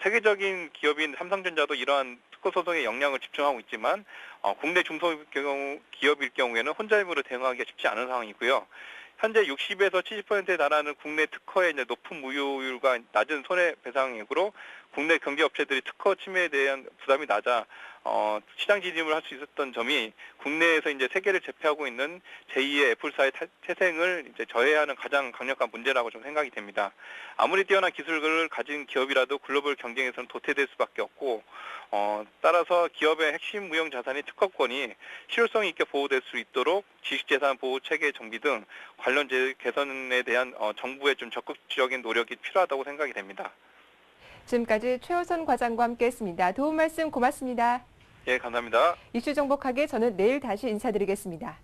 세계적인 기업인 삼성전자도 이러한 특허 소송에 역량을 집중하고 있지만 국내 중소기업일 경우에는 혼자 힘으로 대응하기가 쉽지 않은 상황이고요. 현재 60에서 70%에 달하는 국내 특허의 이제 높은 무효율과 낮은 손해배상액으로 국내 경제업체들이 특허 침해에 대한 부담이 낮아 시장 진입을 할 수 있었던 점이 국내에서 이제 세계를 제패하고 있는 제2의 애플사의 태생을 이제 저해하는 가장 강력한 문제라고 좀 생각이 됩니다. 아무리 뛰어난 기술을 가진 기업이라도 글로벌 경쟁에서는 도태될 수밖에 없고 따라서 기업의 핵심 무형 자산인 특허권이 실효성 있게 보호될 수 있도록 지식재산 보호 체계 정비 등 관련 개선에 대한 정부의 좀 적극적인 노력이 필요하다고 생각이 됩니다. 지금까지 최호선 과장과 함께했습니다. 도움 말씀 고맙습니다. 예, 감사합니다. 이슈 정복하게 저는 내일 다시 인사드리겠습니다.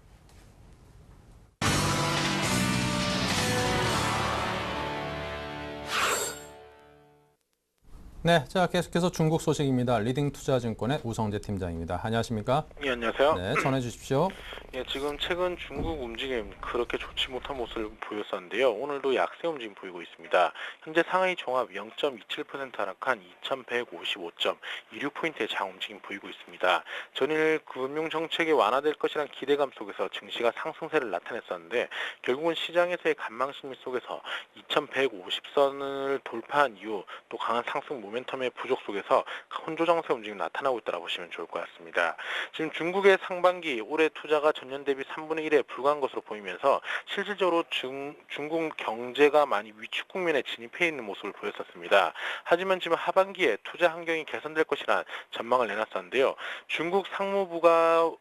네, 자 계속해서 중국 소식입니다. 리딩투자증권의 우성재 팀장입니다. 안녕하십니까? 예, 안녕하세요. 네, 전해주십시오. 예, 지금 최근 중국 움직임 그렇게 좋지 못한 모습을 보였었는데요. 오늘도 약세 움직임 보이고 있습니다. 현재 상하이 종합 0.27% 하락한 2155.26포인트의 장 움직임 보이고 있습니다. 전일 금융정책이 완화될 것이란 기대감 속에서 증시가 상승세를 나타냈었는데 결국은 시장에서의 간망심리 속에서 2150선을 돌파한 이후 또 강한 상승 모멘텀의 부족 속에서 혼조정세 움직임이 나타나고 있다고 보시면 좋을 것 같습니다. 지금 중국의 상반기 올해 투자가 전년 대비 3분의 1에 불과한 것으로 보이면서 실질적으로 중국 경제가 많이 위축 국면에 진입해 있는 모습을 보였었습니다. 하지만 지금 하반기에 투자 환경이 개선될 것이라는 전망을 내놨었는데요. 중국 상무부가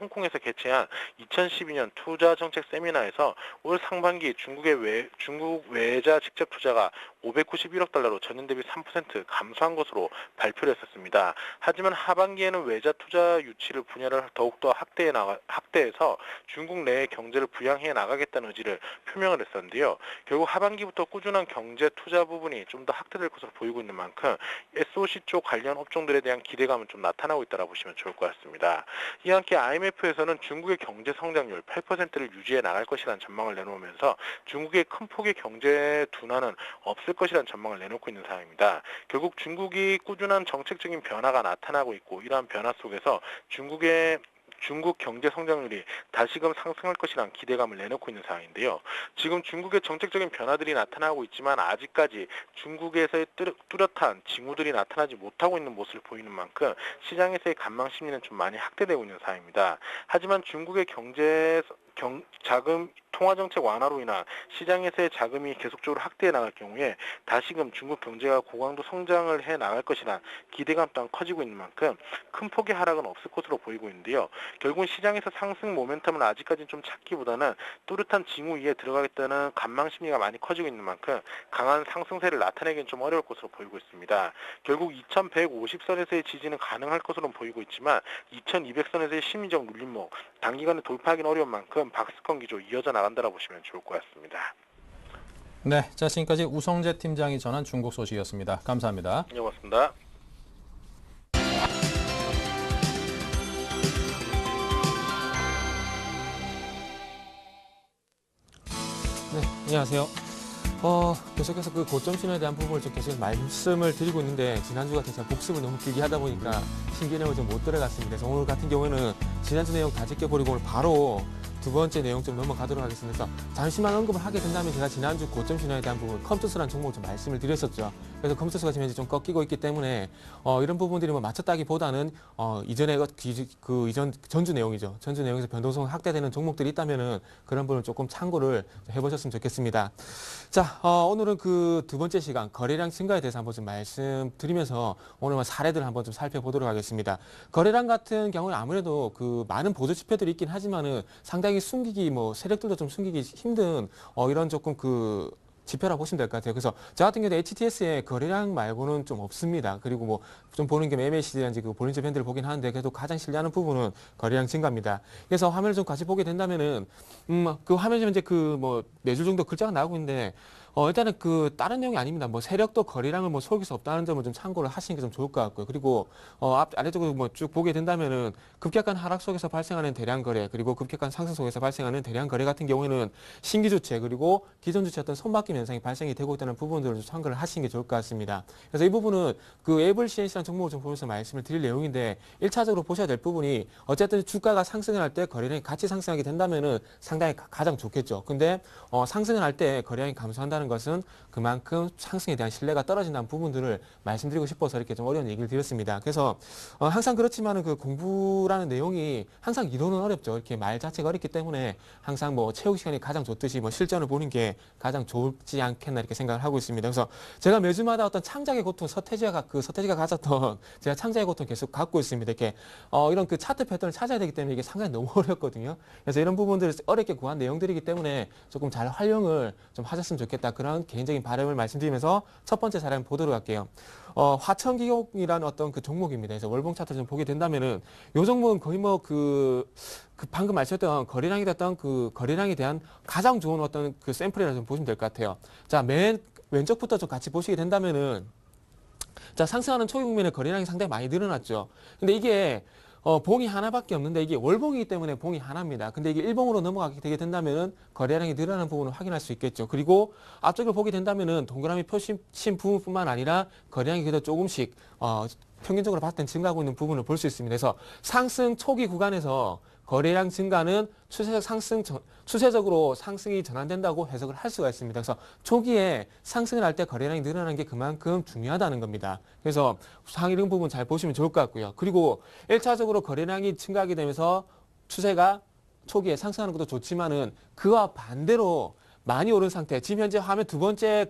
홍콩에서 개최한 2012년 투자 정책 세미나에서 올 상반기 중국 외자 직접 투자가 591억 달러로 전년 대비 3% 감소한 것으로 발표를 했었습니다. 하지만 하반기에는 외자 투자 유치를 분야를 더욱더 확대해서 중국 내의 경제를 부양해 나가겠다는 의지를 표명을 했었는데요. 결국 하반기부터 꾸준한 경제 투자 부분이 좀 더 확대될 것으로 보이고 있는 만큼 SOC 쪽 관련 업종들에 대한 기대감은 좀 나타나고 있다고 보시면 좋을 것 같습니다. 이와 함께 IMF에서는 중국의 경제 성장률 8%를 유지해 나갈 것이라는 전망을 내놓으면서 중국의 큰 폭의 경제 둔화는 없을 것이라는 전망을 내놓고 있는 상황입니다. 결국 중국이 꾸준한 정책적인 변화가 나타나고 있고 이러한 변화 속에서 중국 경제 성장률이 다시금 상승할 것이라는 기대감을 내놓고 있는 상황인데요. 지금 중국의 정책적인 변화들이 나타나고 있지만 아직까지 중국에서의 뚜렷한 징후들이 나타나지 못하고 있는 모습을 보이는 만큼 시장에서의 관망 심리는 좀 많이 확대되고 있는 상황입니다. 하지만 중국의 자금 통화정책 완화로 인한 시장에서의 자금이 계속적으로 확대해 나갈 경우에 다시금 중국 경제가 고강도 성장을 해 나갈 것이란 기대감 또한 커지고 있는 만큼 큰 폭의 하락은 없을 것으로 보이고 있는데요. 결국은 시장에서 상승 모멘텀을 아직까지는 좀 찾기보다는 뚜렷한 징후 위에 들어가겠다는 관망 심리가 많이 커지고 있는 만큼 강한 상승세를 나타내기는 좀 어려울 것으로 보이고 있습니다. 결국 2150선에서의 지지는 가능할 것으로 보이고 있지만 2200선에서의 심리적 눌림목 단기간에 돌파하기는 어려운 만큼 박스권 기조 이어져 나간다고 보시면 좋을 것 같습니다. 네, 자 지금까지 우성재 팀장이 전한 중국 소식이었습니다. 감사합니다. 네, 고맙습니다. 네, 안녕하세요. 계속해서 그 고점 신호에 대한 부분을 좀 계속 말씀을 드리고 있는데 지난주 같은 제가 복습을 너무 길게 하다 보니까 신규 내용을 좀 못 들어갔습니다. 그래서 오늘 같은 경우에는 지난주 내용 다 지켜버리고 오늘 바로 두 번째 내용 좀 넘어가도록 하겠습니다. 그래서 잠시만 언급을 하게 된다면 제가 지난주 고점 신호에 대한 부분 컴투스라는 종목을 좀 말씀을 드렸었죠. 그래서 컴투스가 지금 현재 좀 꺾이고 있기 때문에 이런 부분들이 뭐 맞췄다기보다는 이전에 이전 전주 내용이죠. 전주 내용에서 변동성 확대되는 종목들이 있다면은 그런 부분을 조금 참고를 해보셨으면 좋겠습니다. 자, 오늘은 그 두 번째 시간 거래량 증가에 대해서 한번 좀 말씀드리면서 오늘 사례들을 한번 좀 살펴보도록 하겠습니다. 거래량 같은 경우는 아무래도 그 많은 보조 지표들이 있긴 하지만은 상당히 세력들도 좀 숨기기 힘든 이런 조금 그 지표라고 보시면 될 것 같아요. 그래서 저 같은 경우는 HTS의 거래량 말고는 좀 없습니다. 그리고 뭐 좀 보는 게 MACD라든지 그 볼린저 밴드를 보긴 하는데 그래도 가장 신뢰하는 부분은 거래량 증가입니다. 그래서 화면을 좀 같이 보게 된다면은 그 화면에 현재 그 뭐 네 줄 정도 글자가 나오고 있는데 일단은 그 다른 내용이 아닙니다. 뭐 세력도 거래량을 뭐 속일 수 없다는 점을 좀 참고를 하시는 게 좀 좋을 것 같고요. 그리고 아래쪽으로 뭐 쭉 보게 된다면은 급격한 하락 속에서 발생하는 대량 거래 그리고 급격한 상승 속에서 발생하는 대량 거래 같은 경우에는 신규 주체 그리고 기존 주체 어떤 손바뀜 현상이 발생이 되고 있다는 부분들을 좀 참고를 하시는 게 좋을 것 같습니다. 그래서 이 부분은 그 에이블 CNC라는 종목을 좀 보면서 말씀을 드릴 내용인데 1차적으로 보셔야 될 부분이 어쨌든 주가가 상승을 할 때 거래량이 같이 상승하게 된다면은 상당히 가장 좋겠죠. 근데 상승을 할 때 거래량이 감소한다는 것은 그만큼 상승에 대한 신뢰가 떨어진다는 부분들을 말씀드리고 싶어서 이렇게 좀 어려운 얘기를 드렸습니다. 그래서 항상 그렇지만은 그 공부라는 내용이 항상 이론은 어렵죠. 이렇게 말 자체가 어렵기 때문에 항상 뭐 체육 시간이 가장 좋듯이 뭐 실전을 보는 게 가장 좋지 않겠나 이렇게 생각을 하고 있습니다. 그래서 제가 매주마다 어떤 창작의 고통 서태지가 가졌던 제가 창작의 고통 계속 갖고 있습니다. 이렇게 이런 그 차트 패턴을 찾아야 되기 때문에 이게 상당히 너무 어렵거든요. 그래서 이런 부분들을 어렵게 구한 내용들이기 때문에 조금 잘 활용을 좀 하셨으면 좋겠다. 그런 개인적인 바람을 말씀드리면서 첫 번째 사례 한번 보도록 할게요. 화천기업이라는 어떤 그 종목입니다. 그래서 월봉 차트를 좀 보게 된다면은 요 종목은 거의 뭐 그 방금 말씀드렸던 거래량에 대한 가장 좋은 어떤 그 샘플이라고 좀 보시면 될 것 같아요. 자, 맨 왼쪽부터 좀 같이 보시게 된다면은 자, 상승하는 초기 국면에 거래량이 상당히 많이 늘어났죠. 근데 이게 봉이 하나밖에 없는데 이게 월봉이기 때문에 봉이 하나입니다. 근데 이게 일봉으로 넘어가게 되게 된다면은 거래량이 늘어나는 부분을 확인할 수 있겠죠. 그리고 앞쪽을 보게 된다면은 동그라미 표시신 부분뿐만 아니라 거래량이 그래도 조금씩 평균적으로 봤을 땐 증가하고 있는 부분을 볼 수 있습니다. 그래서 상승 초기 구간에서 거래량 증가는 추세적으로 상승이 전환된다고 해석을 할 수가 있습니다. 그래서 초기에 상승을 할 때 거래량이 늘어나는 게 그만큼 중요하다는 겁니다. 그래서 이런 부분 잘 보시면 좋을 것 같고요. 그리고 1차적으로 거래량이 증가하게 되면서 추세가 초기에 상승하는 것도 좋지만은 그와 반대로 많이 오른 상태. 지금 현재 화면 두 번째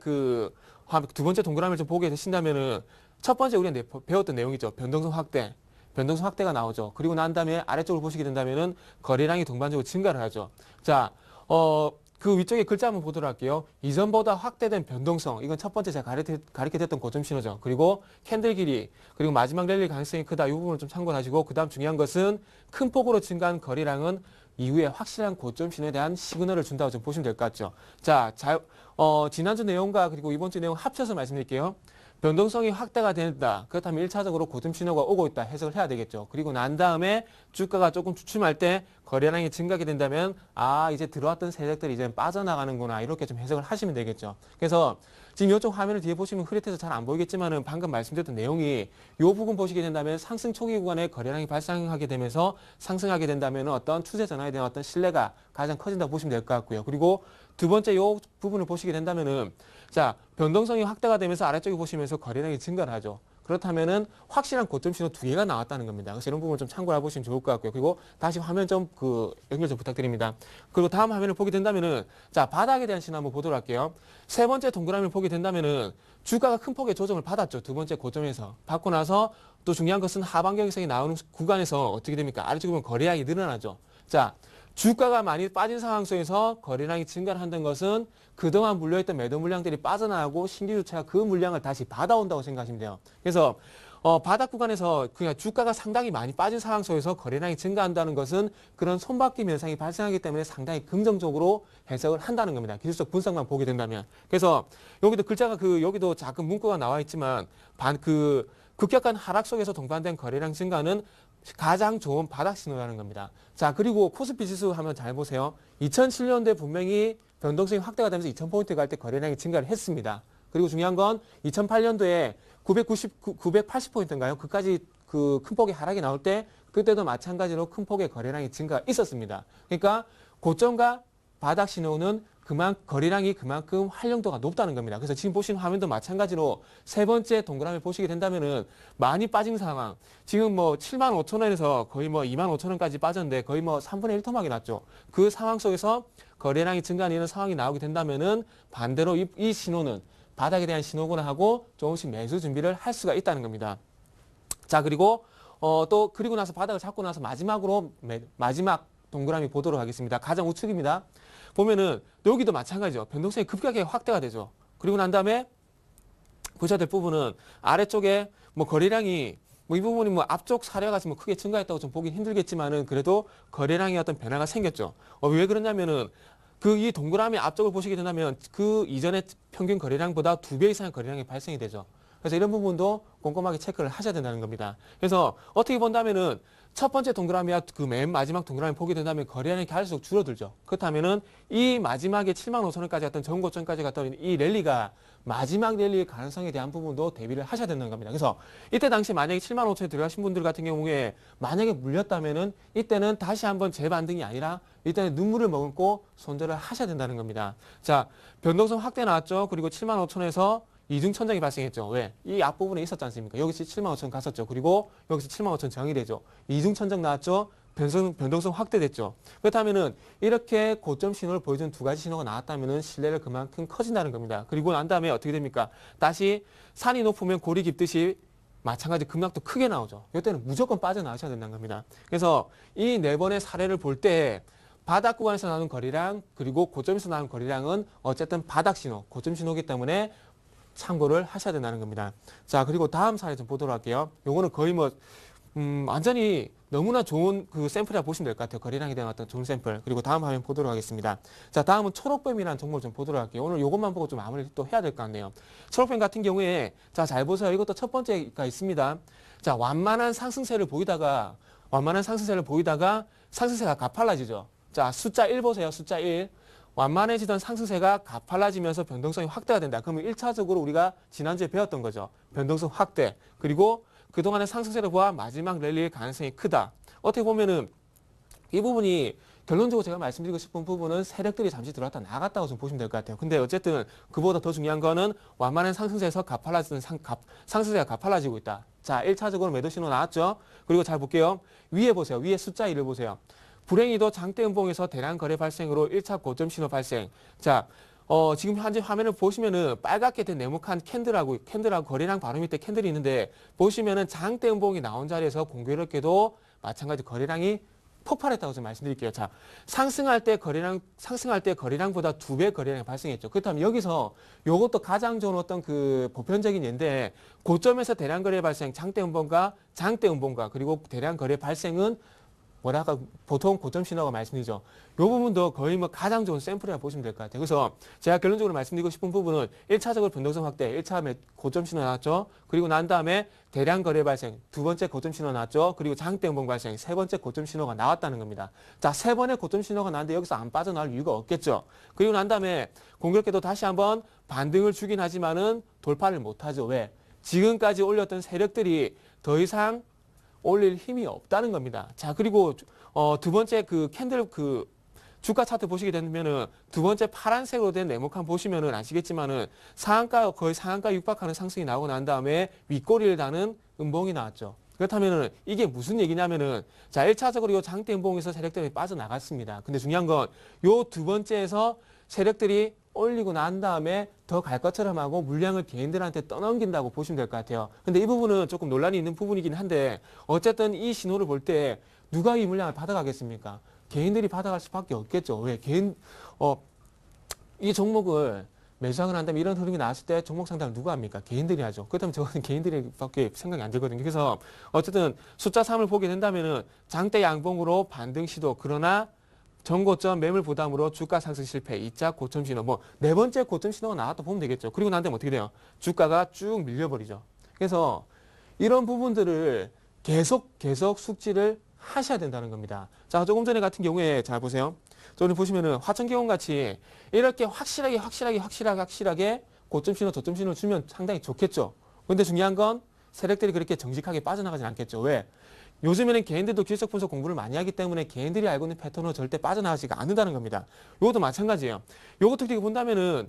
동그라미를 좀 보게 되신다면은 첫 번째 우리가 배웠던 내용이죠. 변동성 확대. 변동성 확대가 나오죠. 그리고 난 다음에 아래쪽을 보시게 된다면은 거래량이 동반적으로 증가를 하죠. 자, 그 위쪽에 글자 한번 보도록 할게요. 이전보다 확대된 변동성. 이건 첫 번째 제가 가리켜드렸던 고점 신호죠. 그리고 캔들 길이, 그리고 마지막 랠리 가능성이 크다. 이 부분을 좀 참고를 하시고, 그 다음 중요한 것은 큰 폭으로 증가한 거래량은 이후에 확실한 고점 신호에 대한 시그널을 준다고 좀 보시면 될 것 같죠. 자, 지난주 내용과 그리고 이번 주 내용 합쳐서 말씀드릴게요. 변동성이 확대가 된다. 그렇다면 1차적으로 고점 신호가 오고 있다 해석을 해야 되겠죠. 그리고 난 다음에 주가가 조금 주춤할 때 거래량이 증가하게 된다면 이제 들어왔던 세력들이 이제 빠져나가는구나 이렇게 좀 해석을 하시면 되겠죠. 그래서 지금 이쪽 화면을 뒤에 보시면 흐릿해서 잘 안 보이겠지만은 방금 말씀드렸던 내용이 이 부분 보시게 된다면 상승 초기 구간에 거래량이 발생하게 되면서 상승하게 된다면 어떤 추세 전환에 대한 어떤 신뢰가 가장 커진다고 보시면 될 것 같고요. 그리고 두 번째 이 부분을 보시게 된다면은 자, 변동성이 확대가 되면서 아래쪽에 보시면서 거래량이 증가를 하죠. 그렇다면은 확실한 고점 신호 두 개가 나왔다는 겁니다. 그래서 이런 부분을 좀 참고해 보시면 좋을 것 같고요. 그리고 다시 화면 좀 연결 좀 부탁드립니다. 그리고 다음 화면을 보게 된다면은 자, 바닥에 대한 신호 한번 보도록 할게요. 세 번째 동그라미를 보게 된다면은 주가가 큰 폭의 조정을 받았죠. 두 번째 고점에서. 받고 나서 또 중요한 것은 하방 경직선이 나오는 구간에서 어떻게 됩니까? 아래쪽에 보면 거래량이 늘어나죠. 자, 주가가 많이 빠진 상황 속에서 거래량이 증가를 한다는 것은 그동안 물려있던 매도 물량들이 빠져나가고 신규 주체가 그 물량을 다시 받아온다고 생각하시면 돼요. 그래서 바닥 구간에서 그냥 주가가 상당히 많이 빠진 상황 속에서 거래량이 증가한다는 것은 그런 손바뀜 현상이 발생하기 때문에 상당히 긍정적으로 해석을 한다는 겁니다. 기술적 분석만 보게 된다면. 그래서 여기도 글자가 여기도 작은 문구가 나와 있지만 급격한 하락 속에서 동반된 거래량 증가는 가장 좋은 바닥 신호라는 겁니다. 자, 그리고 코스피 지수 한번 잘 보세요. 2007년도에 분명히 변동성이 확대가 되면서 2000포인트 갈 때 거래량이 증가를 했습니다. 그리고 중요한 건 2008년도에 980포인트인가요? 그까지 큰 폭의 하락이 나올 때 그때도 마찬가지로 큰 폭의 거래량이 증가가 있었습니다. 그러니까 고점과 바닥 신호는 거래량이 그만큼 활용도가 높다는 겁니다. 그래서 지금 보시는 화면도 마찬가지로 세 번째 동그라미 보시게 된다면은 많이 빠진 상황. 지금 75,000원에서 거의 25,000원까지 빠졌는데 거의 3분의 1 토막이 났죠. 그 상황 속에서 거래량이 증가하는 상황이 나오게 된다면은 반대로 이 신호는 바닥에 대한 신호구나 하고 조금씩 매수 준비를 할 수가 있다는 겁니다. 자, 그리고 그리고 나서 바닥을 잡고 나서 마지막 동그라미 보도록 하겠습니다. 가장 우측입니다. 보면은 여기도 마찬가지죠. 변동성이 급격하게 확대가 되죠. 그리고 난 다음에 보셔야 될 부분은 아래쪽에 거래량이 이 부분이 앞쪽 사례가 크게 증가했다고 좀 보긴 힘들겠지만은 그래도 거래량의 어떤 변화가 생겼죠. 왜 그러냐면은 이 동그라미 앞쪽을 보시게 된다면 그 이전의 평균 거래량보다 2배 이상의 거래량이 발생이 되죠. 그래서 이런 부분도 꼼꼼하게 체크를 하셔야 된다는 겁니다. 그래서 어떻게 본다면은 첫 번째 동그라미와 맨 마지막 동그라미 보게 된다면 거래량이 갈수록 줄어들죠. 그렇다면은 이 마지막에 75,000원까지 갔던 전고점까지 갔던 이 랠리가 마지막 랠리의 가능성에 대한 부분도 대비를 하셔야 된다는 겁니다. 그래서 이때 당시 만약에 75,000원에 들어가신 분들 같은 경우에 만약에 물렸다면은 이때는 다시 한번 재반등이 아니라 이때는 눈물을 머금고 손절을 하셔야 된다는 겁니다. 자, 변동성 확대 나왔죠. 그리고 75,000원에서 이중천정이 발생했죠. 왜? 이 앞부분에 있었지 않습니까? 여기서 75,000원 갔었죠. 그리고 여기서 75,000원 정의되죠. 이중천정 나왔죠. 변동성 확대됐죠. 그렇다면은 이렇게 고점 신호를 보여준 두 가지 신호가 나왔다면은 신뢰를 그만큼 커진다는 겁니다. 그리고 난 다음에 어떻게 됩니까? 다시 산이 높으면 골이 깊듯이 마찬가지 급락도 크게 나오죠. 이때는 무조건 빠져나오셔야 된다는 겁니다. 그래서 이 네 번의 사례를 볼 때 바닥 구간에서 나오는 거래량 그리고 고점에서 나오는 거래량은 어쨌든 바닥 신호, 고점 신호이기 때문에 참고를 하셔야 된다는 겁니다. 자, 그리고 다음 사례 좀 보도록 할게요. 요거는 거의 완전히 너무나 좋은 샘플이라 보시면 될 것 같아요. 거래량에 대한 어떤 좋은 샘플. 그리고 다음 화면 보도록 하겠습니다. 자, 다음은 초록뱀이라는 종목을 좀 보도록 할게요. 오늘 요것만 보고 좀 마무리 또 해야 될 것 같네요. 초록뱀 같은 경우에 자, 잘 보세요. 이것도 첫 번째가 있습니다. 자, 완만한 상승세를 보이다가 상승세가 가팔라지죠. 자, 숫자 1 보세요. 숫자 1. 완만해지던 상승세가 가팔라지면서 변동성이 확대가 된다. 그러면 1차적으로 우리가 지난주에 배웠던 거죠. 변동성 확대. 그리고 그동안의 상승세를 보아 마지막 랠리의 가능성이 크다. 어떻게 보면은 이 부분이 결론적으로 제가 말씀드리고 싶은 부분은 세력들이 잠시 들어왔다 나갔다고 좀 보시면 될 것 같아요. 근데 어쨌든 그보다 더 중요한 거는 완만한 상승세에서 상승세가 가팔라지고 있다. 자, 1차적으로 매도 신호 나왔죠. 그리고 잘 볼게요. 위에 보세요. 위에 숫자 1을 보세요. 불행히도 장대 음봉에서 대량 거래 발생으로 1차 고점 신호 발생. 자, 지금 현재 화면을 보시면은 빨갛게 된 네모칸 캔들하고 거래량 바로 밑에 캔들이 있는데 보시면은 장대 음봉이 나온 자리에서 공교롭게도 마찬가지 거래량이 폭발했다고 좀 말씀드릴게요. 자, 상승할 때 거래량보다 2배 거래량이 발생했죠. 그렇다면 여기서 요것도 가장 좋은 어떤 그 보편적인 예인데 고점에서 대량 거래 발생, 장대 음봉과 그리고 대량 거래 발생은 뭐랄까 보통 고점 신호가 말씀드리죠. 요 부분도 거의 뭐 가장 좋은 샘플이라고 보시면 될 것 같아요. 그래서 제가 결론적으로 말씀드리고 싶은 부분은 1차적으로 변동성 확대, 1차 고점 신호 나왔죠. 그리고 난 다음에 대량 거래 발생, 두 번째 고점 신호 나왔죠. 그리고 장대 음봉 발생, 세 번째 고점 신호가 나왔다는 겁니다. 자, 세 번의 고점 신호가 나왔는데 여기서 안 빠져나올 이유가 없겠죠. 그리고 난 다음에 공교롭게도 다시 한번 반등을 주긴 하지만은 돌파를 못하죠. 왜? 지금까지 올렸던 세력들이 더 이상 올릴 힘이 없다는 겁니다. 자, 그리고 두 번째 그 캔들 그 주가 차트 보시게 되면은 두 번째 파란색으로 된 네모칸 보시면은 아시겠지만은 거의 상한가 육박하는 상승이 나오고 난 다음에 윗꼬리를 다는 음봉이 나왔죠. 그렇다면은 이게 무슨 얘기냐면은 자, 1차적으로 이 장대 음봉에서 세력들이 빠져나갔습니다. 근데 중요한 건 요 두 번째에서 세력들이 올리고 난 다음에 더 갈 것처럼 하고 물량을 개인들한테 떠넘긴다고 보시면 될 것 같아요. 근데 이 부분은 조금 논란이 있는 부분이긴 한데 어쨌든 이 신호를 볼 때 누가 이 물량을 받아가겠습니까? 개인들이 받아갈 수밖에 없겠죠. 왜? 이 종목을 매수하고 난 다음에 이런 흐름이 나왔을 때 종목 상담을 누가 합니까? 개인들이 하죠. 그렇다면 저는 개인들밖에 생각이 안 들거든요. 그래서 어쨌든 숫자 3을 보게 된다면은 장대 양봉으로 반등 시도, 그러나 전고점 매물 부담으로 주가 상승 실패, 2차 고점 신호, 네 번째 고점 신호가 나왔다 보면 되겠죠. 그리고 난 다음에 어떻게 돼요? 주가가 쭉 밀려버리죠. 그래서 이런 부분들을 계속 숙지를 하셔야 된다는 겁니다. 자, 조금 전에 같은 경우에 잘 보세요. 저는 보시면은 화천경원 같이 이렇게 확실하게 고점 신호, 저점 신호 주면 상당히 좋겠죠. 그런데 중요한 건 세력들이 그렇게 정직하게 빠져나가진 않겠죠. 왜? 요즘에는 개인들도 기술적 분석 공부를 많이 하기 때문에 개인들이 알고 있는 패턴으로 절대 빠져나가지가 않는다는 겁니다. 이것도 마찬가지예요. 이것도 어떻게 본다면은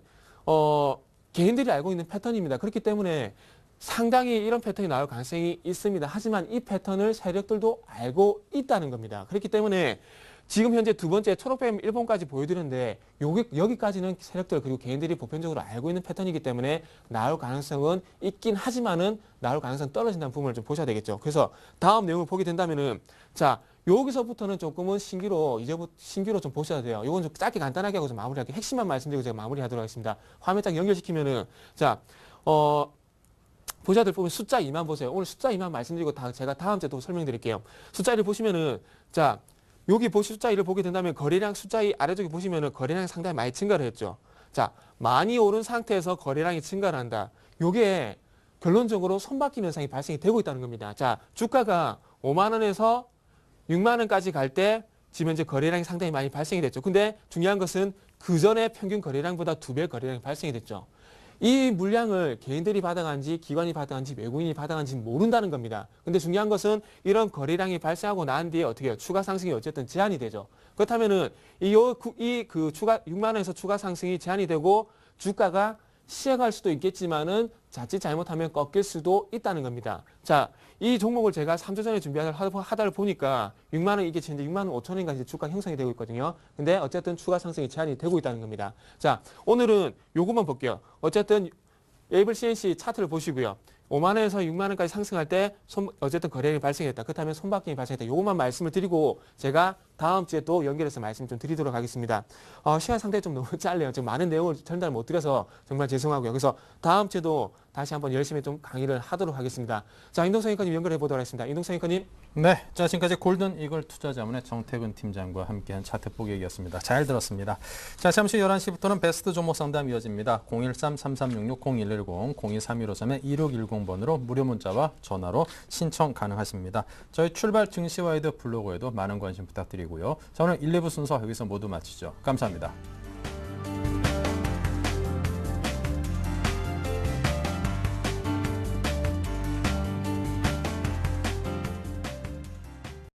개인들이 알고 있는 패턴입니다. 그렇기 때문에 상당히 이런 패턴이 나올 가능성이 있습니다. 하지만 이 패턴을 세력들도 알고 있다는 겁니다. 그렇기 때문에 지금 현재 두 번째 초록뱀 1번까지 보여드렸는데 여기까지는 세력들 그리고 개인들이 보편적으로 알고 있는 패턴이기 때문에 나올 가능성은 있긴 하지만은 나올 가능성은 떨어진다는 부분을 좀 보셔야 되겠죠. 그래서 다음 내용을 보게 된다면은 자, 여기서부터는 조금은 신규로 좀 보셔야 돼요. 이건 좀 짧게 간단하게 하고 좀 마무리할게요. 핵심만 말씀드리고 제가 마무리하도록 하겠습니다. 화면 딱 연결시키면은 자, 보셔야 될 부분 숫자 2만 보세요. 오늘 숫자 2만 말씀드리고 제가 다음 주에 또 설명드릴게요. 숫자 1을 보시면은 자, 여기 숫자 1을 보게 된다면 거래량 숫자 2 아래쪽에 보시면은 거래량이 상당히 많이 증가를 했죠. 자, 많이 오른 상태에서 거래량이 증가를 한다. 요게 결론적으로 손바뀌는 현상이 발생이 되고 있다는 겁니다. 자, 주가가 5만 원에서 6만 원까지 갈 때 지금 현재 거래량이 상당히 많이 발생이 됐죠. 근데 중요한 것은 그 전에 평균 거래량보다 2배 거래량이 발생이 됐죠. 이 물량을 개인들이 받아간지 기관이 받아간지 외국인이 받아간지 모른다는 겁니다. 근데 중요한 것은 이런 거래량이 발생하고 난 뒤에 어떻게 해요? 추가 상승이 어쨌든 제한이 되죠. 그렇다면은 그 추가 6만 원에서 추가 상승이 제한이 되고 주가가 시행할 수도 있겠지만은 자칫 잘못하면 꺾일 수도 있다는 겁니다. 자, 이 종목을 제가 3주 전에 하다를 보니까 6만 원 이게 현재 6만 원 5천 원까지 이제 주가 형성이 되고 있거든요. 근데 어쨌든 추가 상승이 제한이 되고 있다는 겁니다. 자, 오늘은 요것만 볼게요. 어쨌든 에이블 CNC 차트를 보시고요. 5만 원에서 6만 원까지 상승할 때 어쨌든 거래량이 발생했다. 그렇다면 손바뀜이 발생했다. 요것만 말씀을 드리고 제가 다음 주에 또 연결해서 말씀 좀 드리도록 하겠습니다. 시간 상당히 좀 너무 짧네요. 지금 많은 내용을 전달 못 드려서 정말 죄송하고요. 그래서 다음 주에도 다시 한번 열심히 좀 강의를 하도록 하겠습니다. 자, 임동성 앵커님 연결해 보도록 하겠습니다. 임동성 앵커님. 네, 자, 지금까지 골든 이글 투자자문의 정태근 팀장과 함께한 차트 보기이었습니다. 잘 들었습니다. 자, 잠시 11시부터는 베스트 종목 상담 이어집니다. 013-3366-0110, 023153-2610번으로 무료 문자와 전화로 신청 가능하십니다. 저희 출발 증시와이드 블로그에도 많은 관심 부탁드리고요. 자, 오늘 1, 2부 순서 여기서 모두 마치죠. 감사합니다.